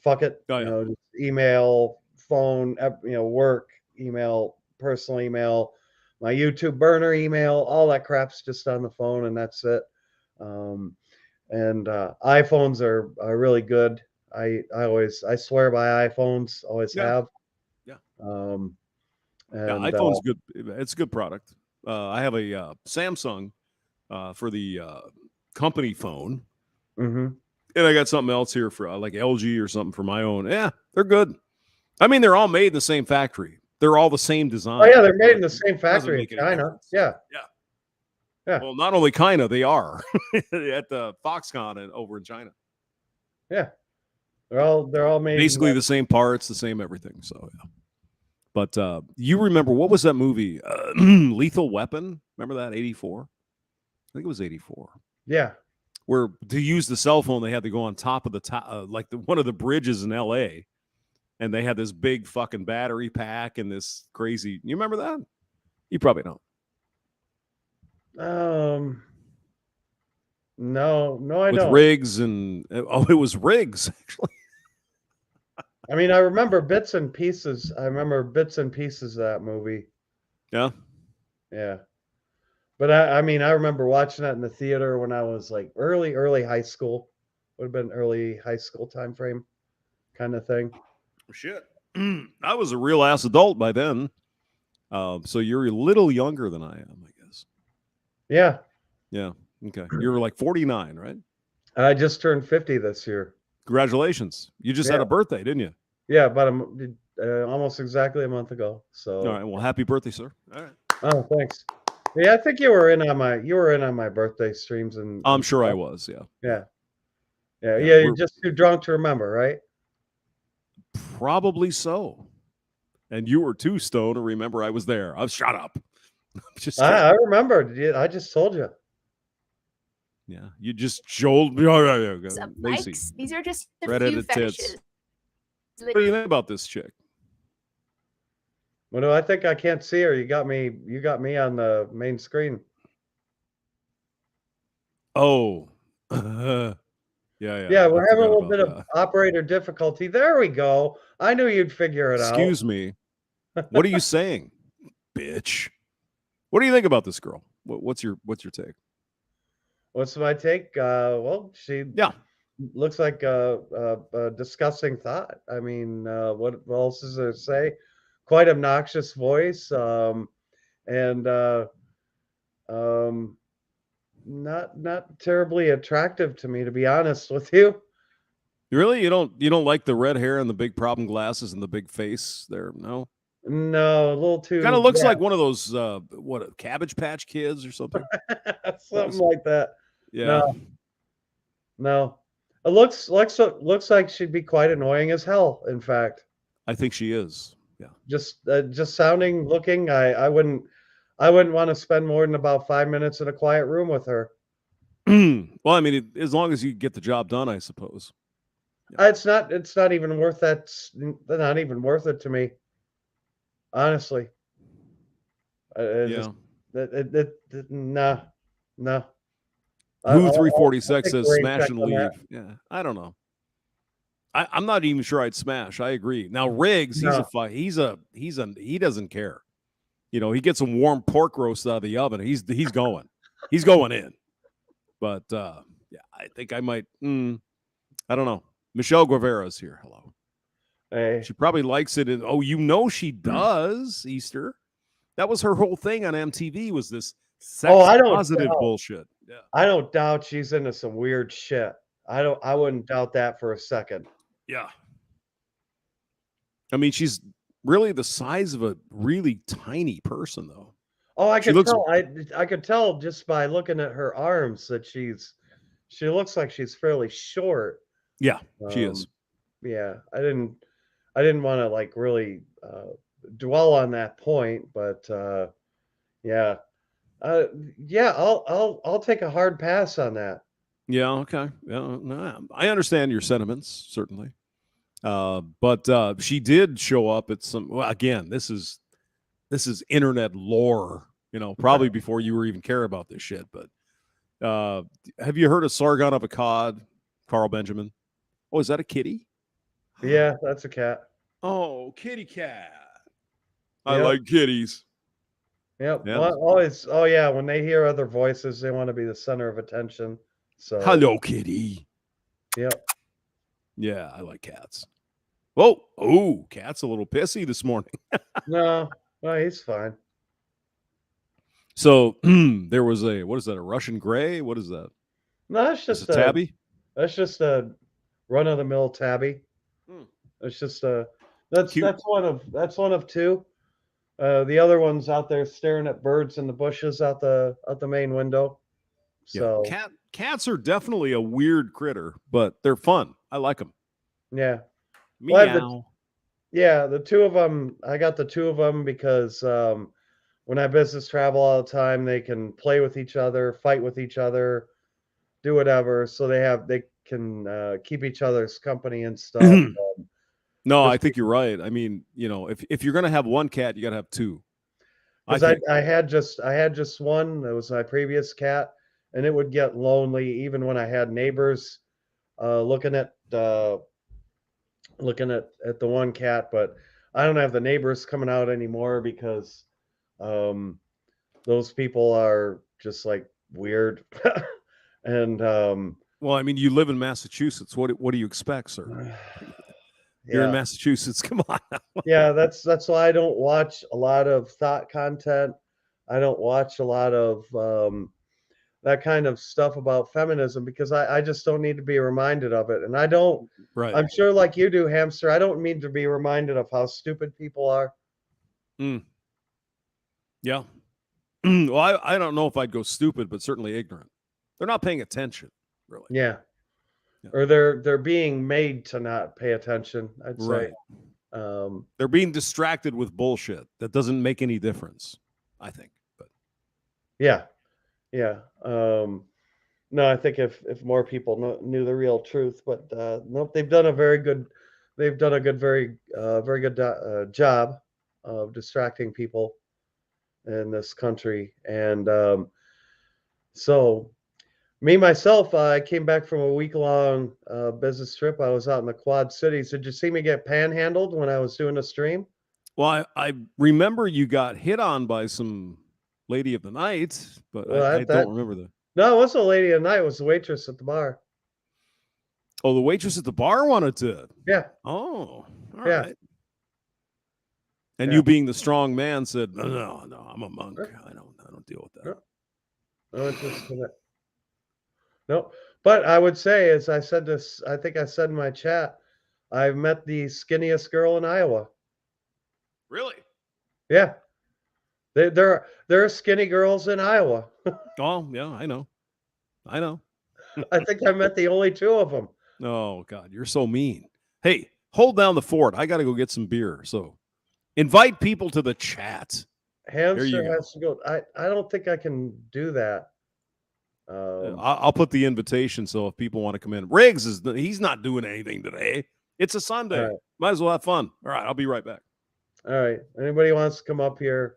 fuck it. Just email, phone, work, email, personal email, my YouTube burner email, all that crap's just on the phone, and that's it. And iPhones are really good. I swear by iPhones, always have. Yeah. And, iPhone's good. It's a good product. I have a Samsung for the company phone. Mm-hmm. And I got something else here for like LG or something for my own. Yeah, they're good. I mean, they're all made in the same factory. They're all the same design. Oh yeah, they're made in the same factory in China. Yeah. Well, not only kinda, they are at the Foxconn over in China. Yeah. They're all made basically the same parts, the same everything. So But you remember, what was that movie? Lethal Weapon? Remember that? 84? I think it was 84. Yeah. Where to use the cell phone, they had to go on top of the like one of the bridges in L.A., and they had this big fucking battery pack and this crazy. You remember that? You probably don't. No, I With don't. Riggs and it was Riggs actually. I mean, I remember bits and pieces. I remember bits and pieces of that movie. Yeah. Yeah. But I mean, I remember watching that in the theater when I was like early high school. Would have been early high school time frame kind of thing. Shit. I was a real ass adult by then. So you're a little younger than I am, I guess. Yeah. Yeah. Okay. You were like 49, right? I just turned 50 this year. Congratulations. You just had a birthday, didn't you? Yeah, about almost exactly a month ago. So all right. Well, happy birthday, sir. All right. Oh, thanks. Yeah, I think you were in on my birthday streams, and I'm sure I was. Yeah. Yeah. Yeah, You're just too drunk to remember, right? Probably so. And you were too stoned to remember I was there. I've shut up. I remember. I just told you. Yeah, you just jolt. Macy. These are just a Red-headed few tits. fetishes. What do you think about this chick? What do I think? I can't see her. You got me on the main screen. Oh. Yeah. Yeah, we're having a little bit of operator difficulty. There we go. I knew you'd figure it out. Excuse me. What are you saying, bitch? What do you think about this girl? What's your take? What's my take? Well, she looks like a disgusting thought. I mean, what else is there to say? Quite obnoxious voice, and not terribly attractive to me, to be honest with you. Really? You don't like the red hair and the big problem glasses and the big face there? No. No, a little too. Kind of looks like one of those Cabbage Patch Kids or something. Something like that. Yeah. No. It looks like she'd be quite annoying as hell. In fact, I think she is. Yeah. Just sounding, looking. I wouldn't want to spend more than about 5 minutes in a quiet room with her. Well, I mean, as long as you get the job done, I suppose. Yeah. It's not even worth that. Not even worth it to me. Honestly. No. Who 346 says smash and leave. Yeah, I don't know. I'm not even sure I'd smash. I agree. Now Riggs, he doesn't care. You know, he gets some warm pork roast out of the oven. He's going in. But yeah, I think I might. I don't know. Michelle Guevara's here. Hello. Hey. She probably likes it. She does. Easter. That was her whole thing on MTV. Was this sex positive bullshit? Yeah. I don't doubt she's into some weird shit. I wouldn't doubt that for a second. Yeah. I mean, she's really the size of a really tiny person, though. Oh, I could tell. I could tell just by looking at her arms that she looks like she's fairly short. Yeah, she is. Yeah, I didn't want to like really dwell on that point, but yeah. I'll take a hard pass on that. Yeah, okay. Yeah, no, I understand your sentiments, certainly. But she did show up at some. Well, again, this is internet lore. You know, probably before you were even care about this shit. But have you heard of Sargon of Akkad, Carl Benjamin? Oh, is that a kitty? Yeah, that's a cat. Oh, kitty cat. I like kitties. Yep. Yeah. Well, always. Oh yeah. When they hear other voices, they want to be the center of attention. So. Hello, kitty. Yep. Yeah, I like cats. Oh, cat's a little pissy this morning. No, he's fine. So there was what is that? A Russian gray? What is that? No, that's just a tabby. That's just a run-of-the-mill tabby. It's just that's one of two. The other one's out there staring at birds in the bushes out the main window. So yeah, cats are definitely a weird critter, but they're fun. I like them. Yeah. Meow. Yeah, the two of them. I got the two of them because when I business travel all the time, they can play with each other, fight with each other, do whatever. So they can keep each other's company and stuff. No, I think you're right. I mean, if you're gonna have one cat, you gotta have two. Because I had just one. That was my previous cat, and it would get lonely even when I had neighbors looking at the one cat. But I don't have the neighbors coming out anymore because those people are just like weird. And well, I mean, you live in Massachusetts. What do you expect, sir? You're in Massachusetts. Come on. Yeah, that's why I don't watch a lot of thought content. I don't watch a lot of that kind of stuff about feminism because I just don't need to be reminded of it. And I don't. Right. I'm sure, like you do, Hamster. I don't need to be reminded of how stupid people are. Yeah. Well, I don't know if I'd go stupid, but certainly ignorant. They're not paying attention, really. Yeah. Or they're being made to not pay attention, I'd say. Right. They're being distracted with bullshit that doesn't make any difference, I think. But yeah. No, I think if more people knew the real truth, but nope, they've done a very good job of distracting people in this country. And so me myself, I came back from a week-long business trip. I was out in the Quad Cities. Did you see me get panhandled when I was doing a stream? Well, I remember you got hit on by some lady of the night, but I don't remember that. No, it wasn't a lady of the night. It was the waitress at the bar. Oh, the waitress at the bar wanted to. Yeah. Oh, all right. And you, being the strong man, said, "No, I'm a monk. I don't deal with that." No, but I would say, as I said this, I think I said in my chat, I've met the skinniest girl in Iowa. Really? Yeah. There are skinny girls in Iowa. Oh, yeah, I know. I think I met the only two of them. Oh, God, you're so mean. Hey, hold down the fort. I got to go get some beer. So invite people to the chat. Hamster has to go. I don't think I can do that. I'll put the invitation so if people want to come in. Riggs he's not doing anything today. It's a Sunday. Right. Might as well have fun. All right, I'll be right back. All right. Anybody wants to come up here,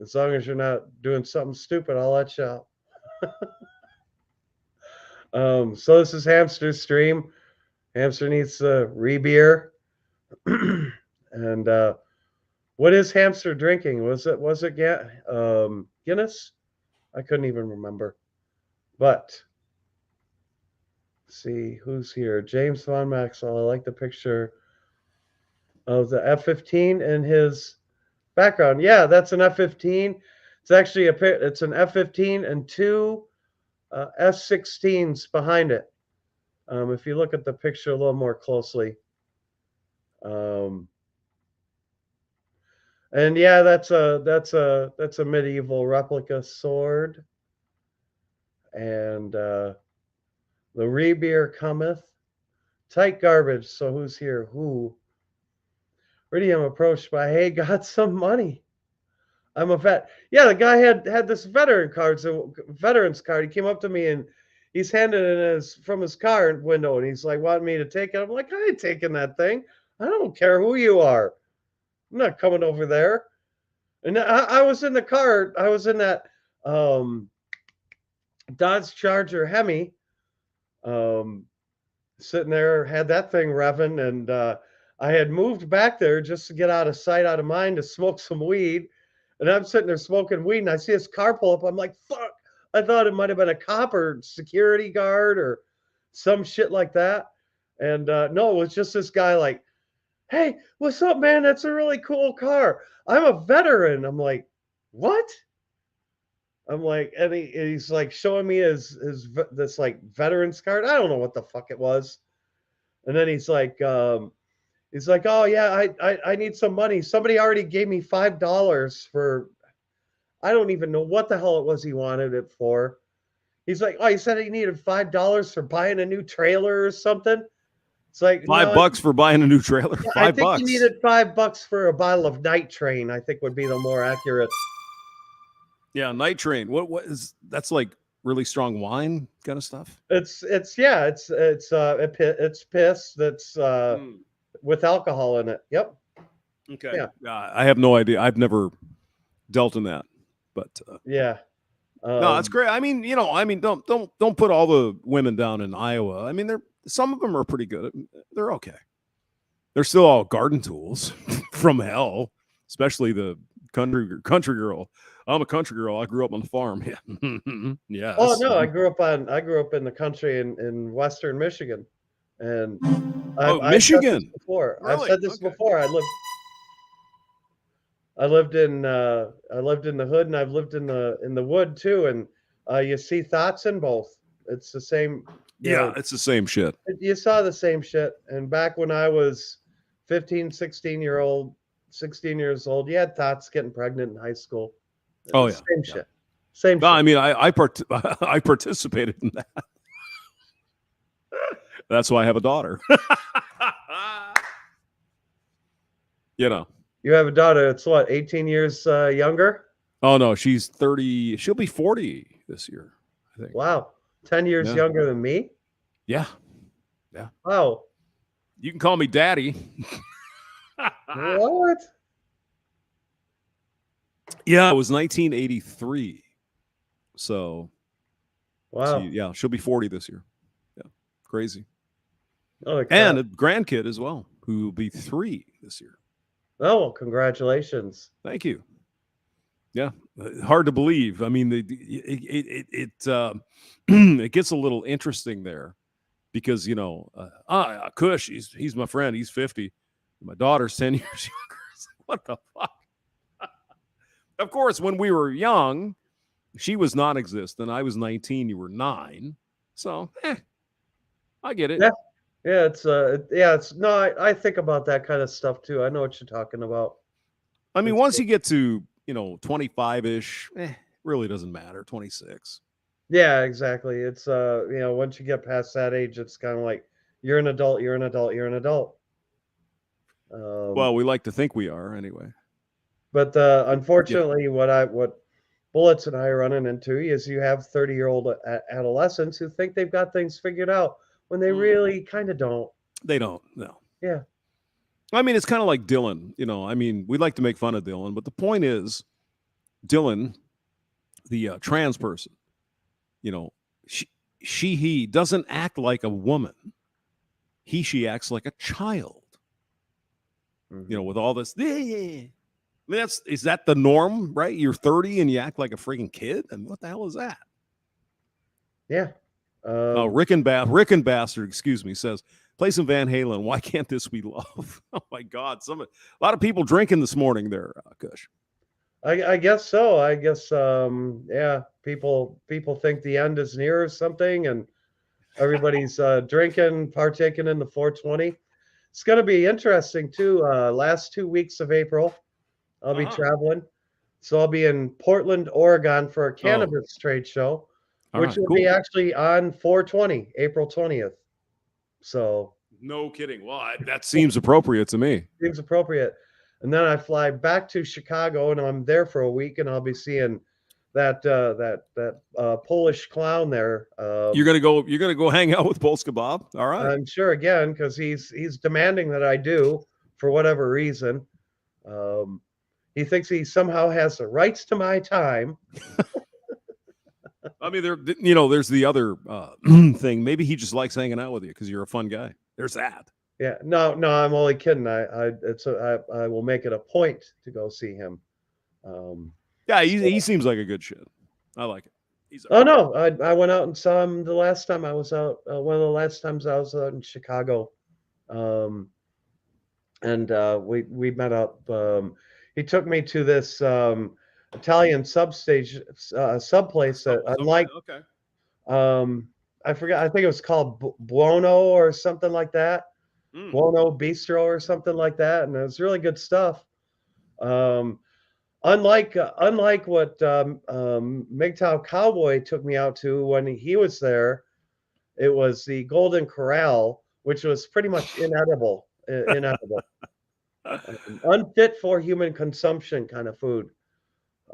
as long as you're not doing something stupid, I'll let you out. So this is Hamster's stream. Hamster needs to re-beer. And what is Hamster drinking? Was it Guinness? I couldn't even remember. But let's see who's here. James Von Maxwell. I like the picture of the F-15 in his background. Yeah, that's an F-15. It's actually it's an F-15 and two F-16s behind it. If you look at the picture a little more closely. And yeah, that's a medieval replica sword. And the re-beer cometh. Tight garbage. So who's here? Already I'm approached by, hey, got some money. I'm a vet. Yeah, the guy had this veterans card. He came up to me and he's handing it from his car window, and he's like, wanting me to take it. I'm like, I ain't taking that thing. I don't care who you are. I'm not coming over there. And I was in the car. I was in that Dodge Charger Hemi, sitting there, had that thing revving, and I had moved back there just to get out of sight, out of mind, to smoke some weed. And I'm sitting there smoking weed, and I see his car pull up. I'm like, fuck. I thought it might have been a cop or security guard or some shit like that. And no, it was just this guy like, hey, what's up, man? That's a really cool car. I'm a veteran. I'm like, what? I'm like, and he's like showing me this like veterans card. I don't know what the fuck it was. And then he's like, oh yeah, I need some money. Somebody already gave me $5 for, I don't even know what the hell it was he wanted it for. He's like, oh, he said he needed $5 for buying a new trailer or something. It's like $5 for buying a new trailer. I $5. think you needed $5 for a bottle of Night Train. I think would be the more accurate. Yeah, Night Train. What is that's like really strong wine kind of stuff? It's piss that's with alcohol in it. Yep. Okay. Yeah. I have no idea. I've never dealt in that, but yeah. No, that's great. I mean, don't put all the women down in Iowa. I mean, some of them are pretty good. They're okay. They're still all garden tools from hell, especially the country girl. I'm a country girl. I grew up on the farm. Yeah. Yes. Oh no, I grew up in the country in Western Michigan, and Michigan. I've said this before. I lived in the hood, and I've lived in the wood too. And you see thoughts in both. It's the same. Yeah, it's the same shit. You saw the same shit. And back when I was 15, 16 years old, you had thoughts getting pregnant in high school. Oh yeah, same shit. Same. No, shit. I mean, I participated in that. That's why I have a daughter. You have a daughter that's what, 18 years younger? Oh no, she's 30. She'll be 40 this year, I think. Wow. 10 years younger than me? Yeah. Yeah. Wow. You can call me daddy. What? Yeah, it was 1983. So, wow. Yeah, she'll be 40 this year. Yeah, crazy. Oh, and a grandkid as well, who will be 3 this year. Oh, congratulations! Thank you. Yeah, hard to believe. I mean, it gets a little interesting there because Kush, he's my friend. He's 50. My daughter's 10 years younger. What the fuck? Of course, when we were young, she was non-existent. I was 19. You were 9. So, I get it. Yeah. It's no. I think about that kind of stuff too. I know what you're talking about. I mean, once you get to 25-ish, really doesn't matter. 26. Yeah, exactly. It's once you get past that age, it's kind of like you're an adult. You're an adult. You're an adult. Well, we like to think we are anyway. But unfortunately, what Bullets and I are running into is you have 30-year-old adolescents who think they've got things figured out when they really kind of don't. They don't. No. Yeah. I mean, it's kind of like Dylan. I mean, we like to make fun of Dylan, but the point is, Dylan, the trans person, he doesn't act like a woman. She acts like a child. Mm-hmm. With all this. I mean, is that the norm, right? You're 30 and you act like a freaking kid? I mean, what the hell is that? Yeah. Rick and Bastard, excuse me, says, play some Van Halen. Why can't this be love? Oh my God. A lot of people drinking this morning there, Kush. I guess so. I guess, yeah, people think the end is near or something, and everybody's drinking, partaking in the 420. It's going to be interesting too. Last 2 weeks of April, I'll be traveling. So I'll be in Portland, Oregon for a cannabis trade show, which will be actually on 420, April 20th. So no kidding. Well, that seems appropriate to me. Seems appropriate. And then I fly back to Chicago, and I'm there for a week, and I'll be seeing that Polish clown there. You're gonna go hang out with Polska Bob. All right. I'm sure again because he's demanding that I do for whatever reason. He thinks he somehow has the rights to my time. I mean, there's the other thing. Maybe he just likes hanging out with you because you're a fun guy. There's that. Yeah, no, I'm only kidding. I will make it a point to go see him. Yeah, he seems like a good shit. I like it. No, I went out and saw him the last time I was out. One of the last times I was out in Chicago, and we met up. He took me to this Italian sub place that I like. Okay. I forgot. I think it was called Buono or something like that. Buono Bistro or something like that, and it was really good stuff. Unlike what MGTOW Cowboy took me out to when he was there, it was the Golden Corral, which was pretty much inedible. Unfit for human consumption kind of food.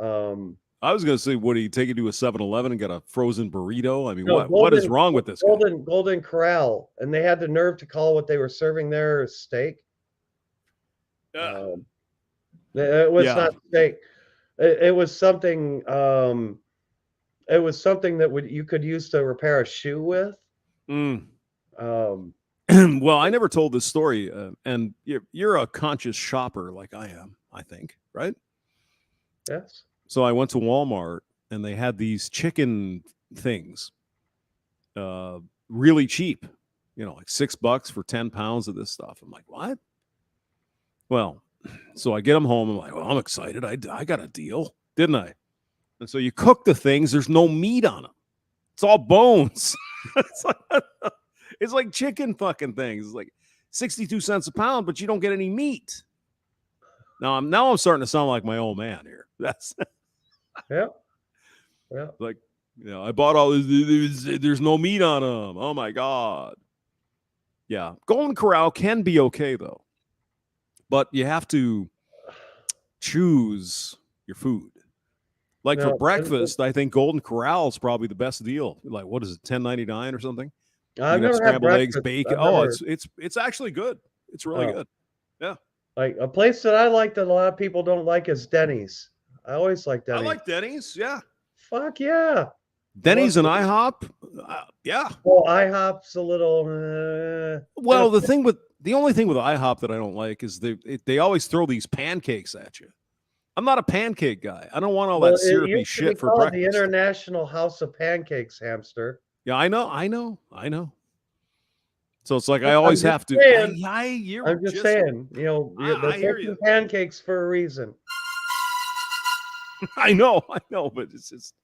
I was going to say, what do you take it to a 7-Eleven and get a frozen burrito? I mean, No, what is wrong with this guy? Golden Corral, and they had the nerve to call what they were serving there steak. It was not steak. It was something. It was something that you could use to repair a shoe with. Well, I never told this story, and you're a conscious shopper like I am, I think, right? Yes. So I went to Walmart, and they had these chicken things, really cheap, like $6 for 10 pounds of this stuff. I'm like, what? Well, so I get them home. I'm like, well, I'm excited. I got a deal, didn't I? And so you cook the things. There's no meat on them. It's all bones. It's like chicken fucking things. It's like 62 cents a pound, but you don't get any meat. Now I'm starting to sound like my old man here. That's yeah. Like, I bought all this. There's no meat on them. Oh my God. Yeah, Golden Corral can be okay though, but you have to choose your food. Like for breakfast, I think Golden Corral is probably the best deal. Like, what is it, $10.99 or something? I've never had scrambled eggs, breakfast. bacon. It's actually good. It's really good. Yeah. Like a place that I like that a lot of people don't like is Denny's. I always like Denny's. I like Denny's. Yeah. Fuck yeah. Denny's and IHOP. Yeah. Well, IHOP's a little. Well, the only thing with IHOP that I don't like is they always throw these pancakes at you. I'm not a pancake guy. I don't want all that syrupy shit for breakfast. The International House of Pancakes, hamster. Yeah, I know. So it's like I always have to. I'm just saying, they're making pancakes for a reason. I know, but it's just,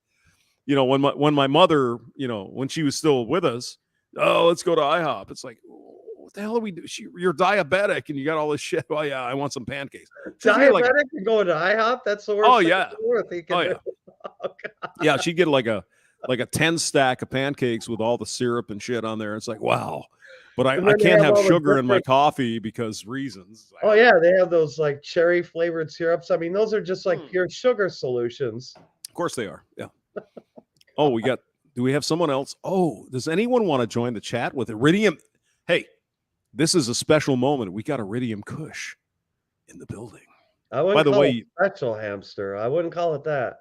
when my mother, when she was still with us, let's go to IHOP. It's like, what the hell are we doing? You're diabetic and you got all this shit. Oh yeah, I want some pancakes. Diabetic and going to IHOP? That's the worst. Oh yeah. Oh yeah. Yeah, she'd get like a 10 stack of pancakes with all the syrup and shit on there. It's like, wow. But I can't have sugar in my coffee because reasons. Oh yeah, they have those like cherry flavored syrups. I mean, those are just like pure sugar solutions. Of course they are. Yeah. Oh, do we have someone else? Oh, does anyone want to join the chat with Iridium? Hey, this is a special moment. We got Iridium Kush in the building. I wouldn't call it special, hamster. I wouldn't call it that.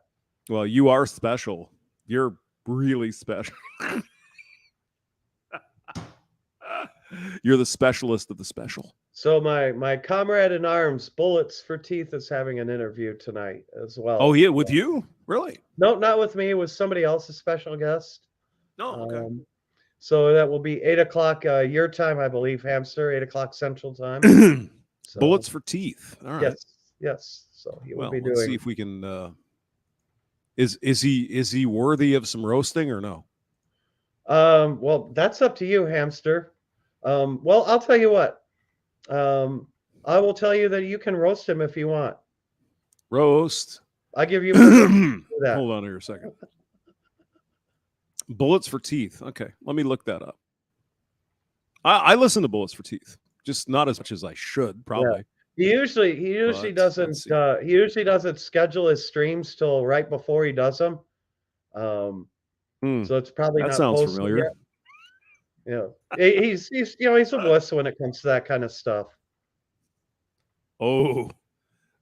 Well, you are special. You're really special. You're the specialist of the special. So my comrade in arms, Bullets for Teeth, is having an interview tonight as well. Oh, yeah, with you? Really? No, not with me. It was somebody else, a special guest. Oh, okay. So that will be 8 o'clock your time, I believe, hamster, 8 o'clock Central Time. Bullets for Teeth. All right. Yes. So he will be let's doing. see if we can. Is he worthy of some roasting or no? Well, that's up to you, hamster. Well, I'll tell you what. I will tell you that you can roast him if you want. Roast. I give you that. Hold on here a second. Bullets for Teeth. Okay, let me look that up. I listen to Bullets for Teeth, just not as much as I should, probably. Yeah. He usually doesn't schedule his streams till right before he does them. So it's probably that not sounds posted familiar. yet. Yeah, he's a wuss when it comes to that kind of stuff. Now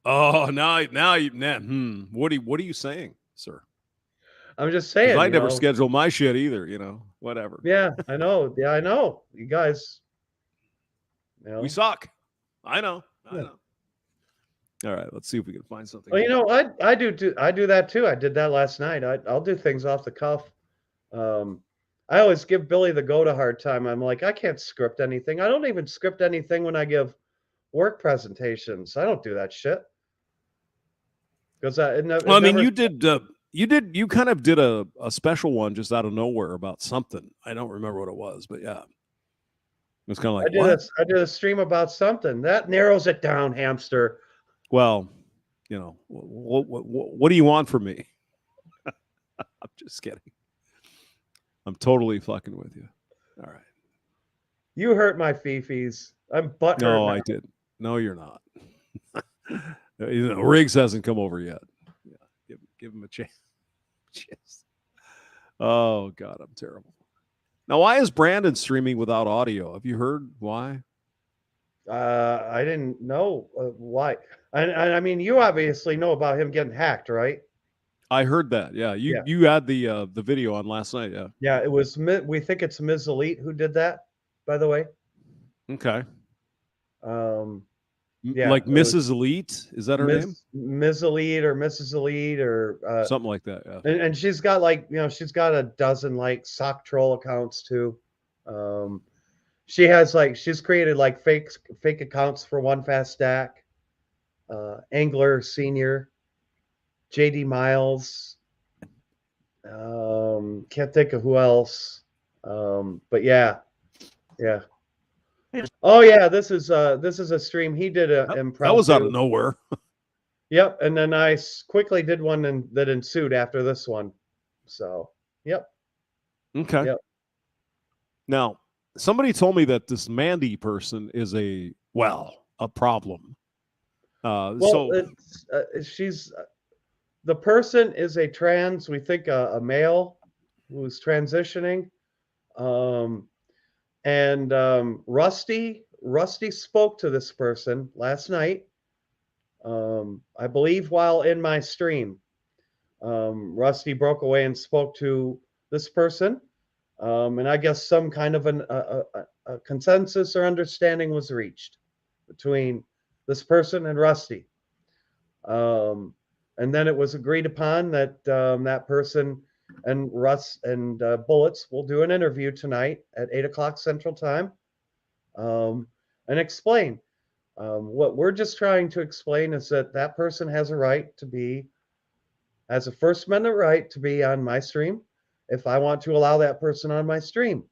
what are you saying, sir? I'm just saying. I never schedule my shit either. Whatever. Yeah, I know. Yeah, I know. You guys. We suck. I know. All right, let's see if we can find something. Well, I do that too. I did that last night. I'll do things off the cuff. I always give Billy the goat a hard time. I'm like, I can't script anything. I don't even script anything when I give work presentations. I don't do that shit. Because you kind of did a special one just out of nowhere about something. I don't remember what it was, but yeah. It's kind of like I did a stream about something. That narrows it down, hamster. Well, what do you want from me? I'm just kidding. I'm totally fucking with you. All right. You hurt my fifis. I'm butthurt. No, now. I didn't. No, you're not. Riggs hasn't come over yet. Yeah, give him a chance. Oh God, I'm terrible. Now, why is Brandon streaming without audio? Have you heard why? I didn't know why. And I mean, you obviously know about him getting hacked, right? I heard that. Yeah, you had the video on last night. Yeah. Yeah, it was. We think it's Ms. Elite who did that, by the way. Okay. Yeah, like Mrs. Elite, is that her name? Ms. Elite or Mrs. Elite or something like that. Yeah. And she's got like she's got a dozen like sock troll accounts too. She has like she's created like fake accounts for One Fast Stack, Angler Senior, JD Miles. Can't think of who else. But yeah. Oh yeah, this is a stream he did a impromptu. That was out of nowhere. Yep, and then I quickly did one that ensued after this one. So, yep. Okay. Yep. Now, somebody told me that this Mandy person is a problem. She's the person is a trans. We think a male who's transitioning. Rusty spoke to this person last night. I believe while in my stream, Rusty broke away and spoke to this person. And I guess some kind of a consensus or understanding was reached between this person and Rusty. And then it was agreed upon that that person and Russ and Bullets will do an interview tonight at 8:00 Central Time and explain. What we're just trying to explain is that person has a right to be, has a First Amendment right to be on my stream if I want to allow that person on my stream.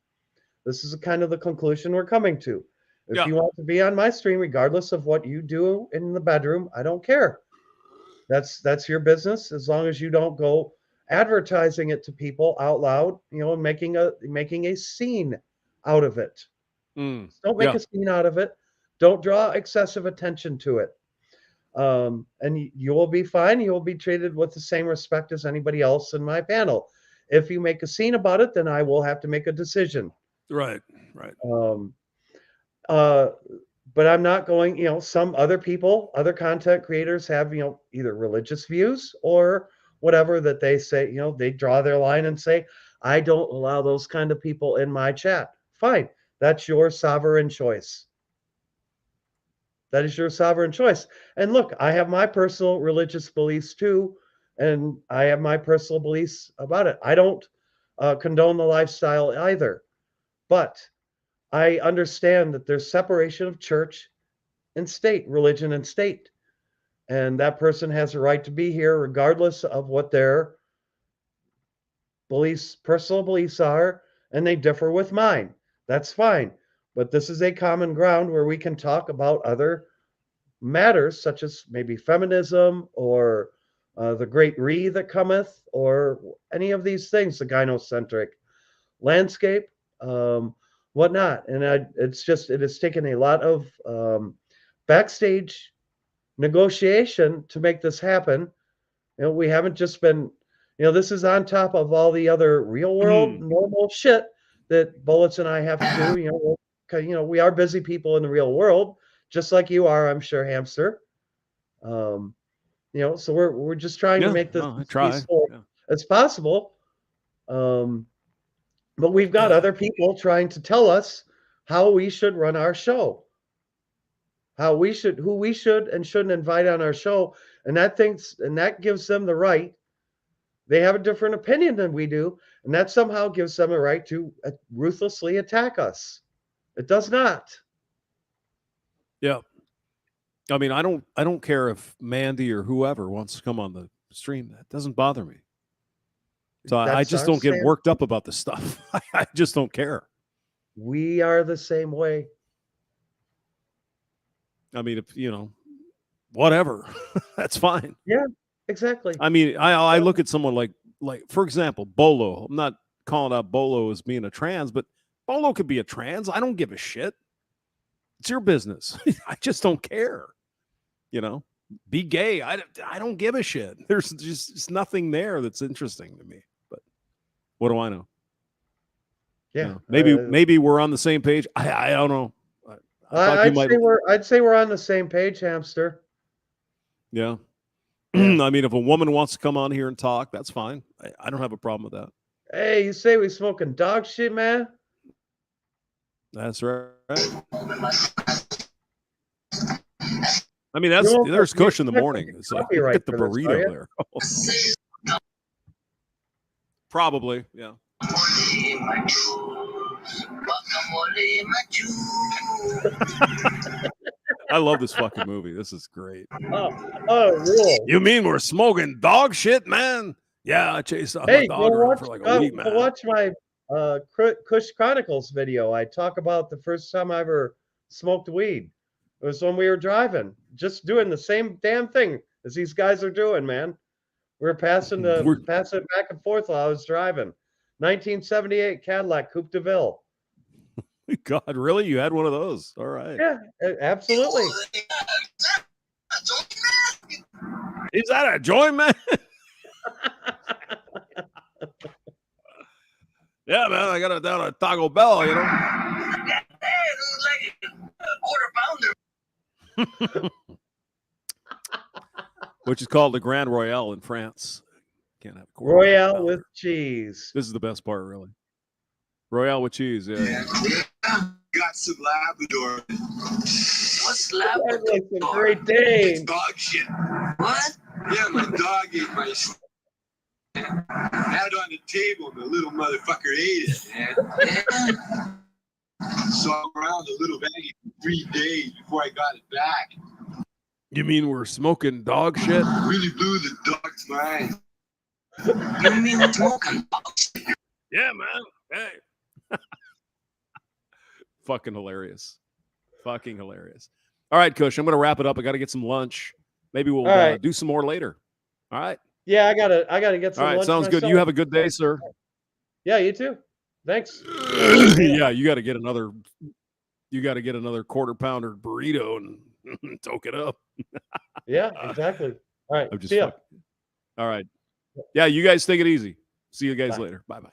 This is kind of the conclusion we're coming to. If you want to be on my stream, regardless of what you do in the bedroom, I don't care. That's your business, as long as you don't go advertising it to people out loud, making a scene out of it. Don't make a scene out of it. Don't draw excessive attention to it. And you will be fine. You will be treated with the same respect as anybody else in my panel. If you make a scene about it, then I will have to make a decision. Right. But I'm not going, some other people, other content creators have, either religious views or whatever that they say, they draw their line and say, I don't allow those kind of people in my chat. Fine. That's your sovereign choice. That is your sovereign choice. And look, I have my personal religious beliefs too, and I have my personal beliefs about it. I don't condone the lifestyle either, but I understand that there's separation of church and state, religion and state. And that person has a right to be here regardless of what their beliefs, personal beliefs are, and they differ with mine. That's fine. But this is a common ground where we can talk about other matters, such as maybe feminism or the great re that cometh, or any of these things, the gynocentric landscape, whatnot. And it has taken a lot of backstage negotiation to make this happen. We haven't just been, this is on top of all the other real world normal shit that Bullets and I have to do. We are busy people in the real world, just like you are, I'm sure, Hamster. So we're just trying to make this as peaceful as possible. But we've got other people trying to tell us how we should run our show, who we should and shouldn't invite on our show, and that gives them the right. They have a different opinion than we do, and that somehow gives them a right to ruthlessly attack us. It does not. Yeah. I mean, I don't care if Mandy or whoever wants to come on the stream. That doesn't bother me. So I just don't get worked up about this stuff. I just don't care. We are the same way. I mean, if, whatever, that's fine. Yeah, exactly. I mean, I look at someone like, for example, Bolo. I'm not calling out Bolo as being a trans, but Bolo could be a trans. I don't give a shit. It's your business. I just don't care. You know, be gay. I don't give a shit. There's just nothing there that's interesting to me. But what do I know? Yeah, maybe we're on the same page. I don't know. I'd say we're on the same page, hamster. Yeah. I mean, if a woman wants to come on here and talk, that's fine. I don't have a problem with that. Hey, you say we smoking dog shit, man? That's right. I mean, there's Kush in the morning. It's like, look at the burrito there. Probably, yeah. I love this fucking movie. This is great. Rule. You mean we're smoking dog shit, man? Yeah, I chased off my dog around for like a week, man. Watch my Kush Chronicles video. I talk about the first time I ever smoked weed. It was when we were driving, just doing the same damn thing as these guys are doing, man. We were passing back and forth while I was driving. 1978 Cadillac Coupe de Ville. God, really? You had one of those? All right. Yeah, absolutely. Is that a joint, man? Yeah, man, I got it down at Taco Bell, you know. Which is called the Grand Royale in France. Can't have Royale with cheese. This is the best part, really. Royale with cheese, yeah. Got some Labrador. What's Labrador? That's a great day. Dog shit. What? Yeah, my dog ate my shit. Had it on the table, and the little motherfucker ate it, man. So I'm around the little baggie for 3 days before I got it back. You mean we're smoking dog shit? Really blew the dog's mind. You mean we're smoking dog shit? Yeah, man. Hey. Fucking hilarious. Fucking hilarious. All right, Kush, I'm going to wrap it up. I got to get some lunch. Maybe we'll do some more later. All right. Yeah, I gotta get some. All right, lunch sounds myself. good. You have a good day, sir. Yeah, you too. Thanks. Yeah, you got to get another. You got to get another quarter pounder burrito and toke it up. Yeah, exactly. All right. I'm just See ya. All right. Yeah, you guys take it easy. See you guys later. Bye bye.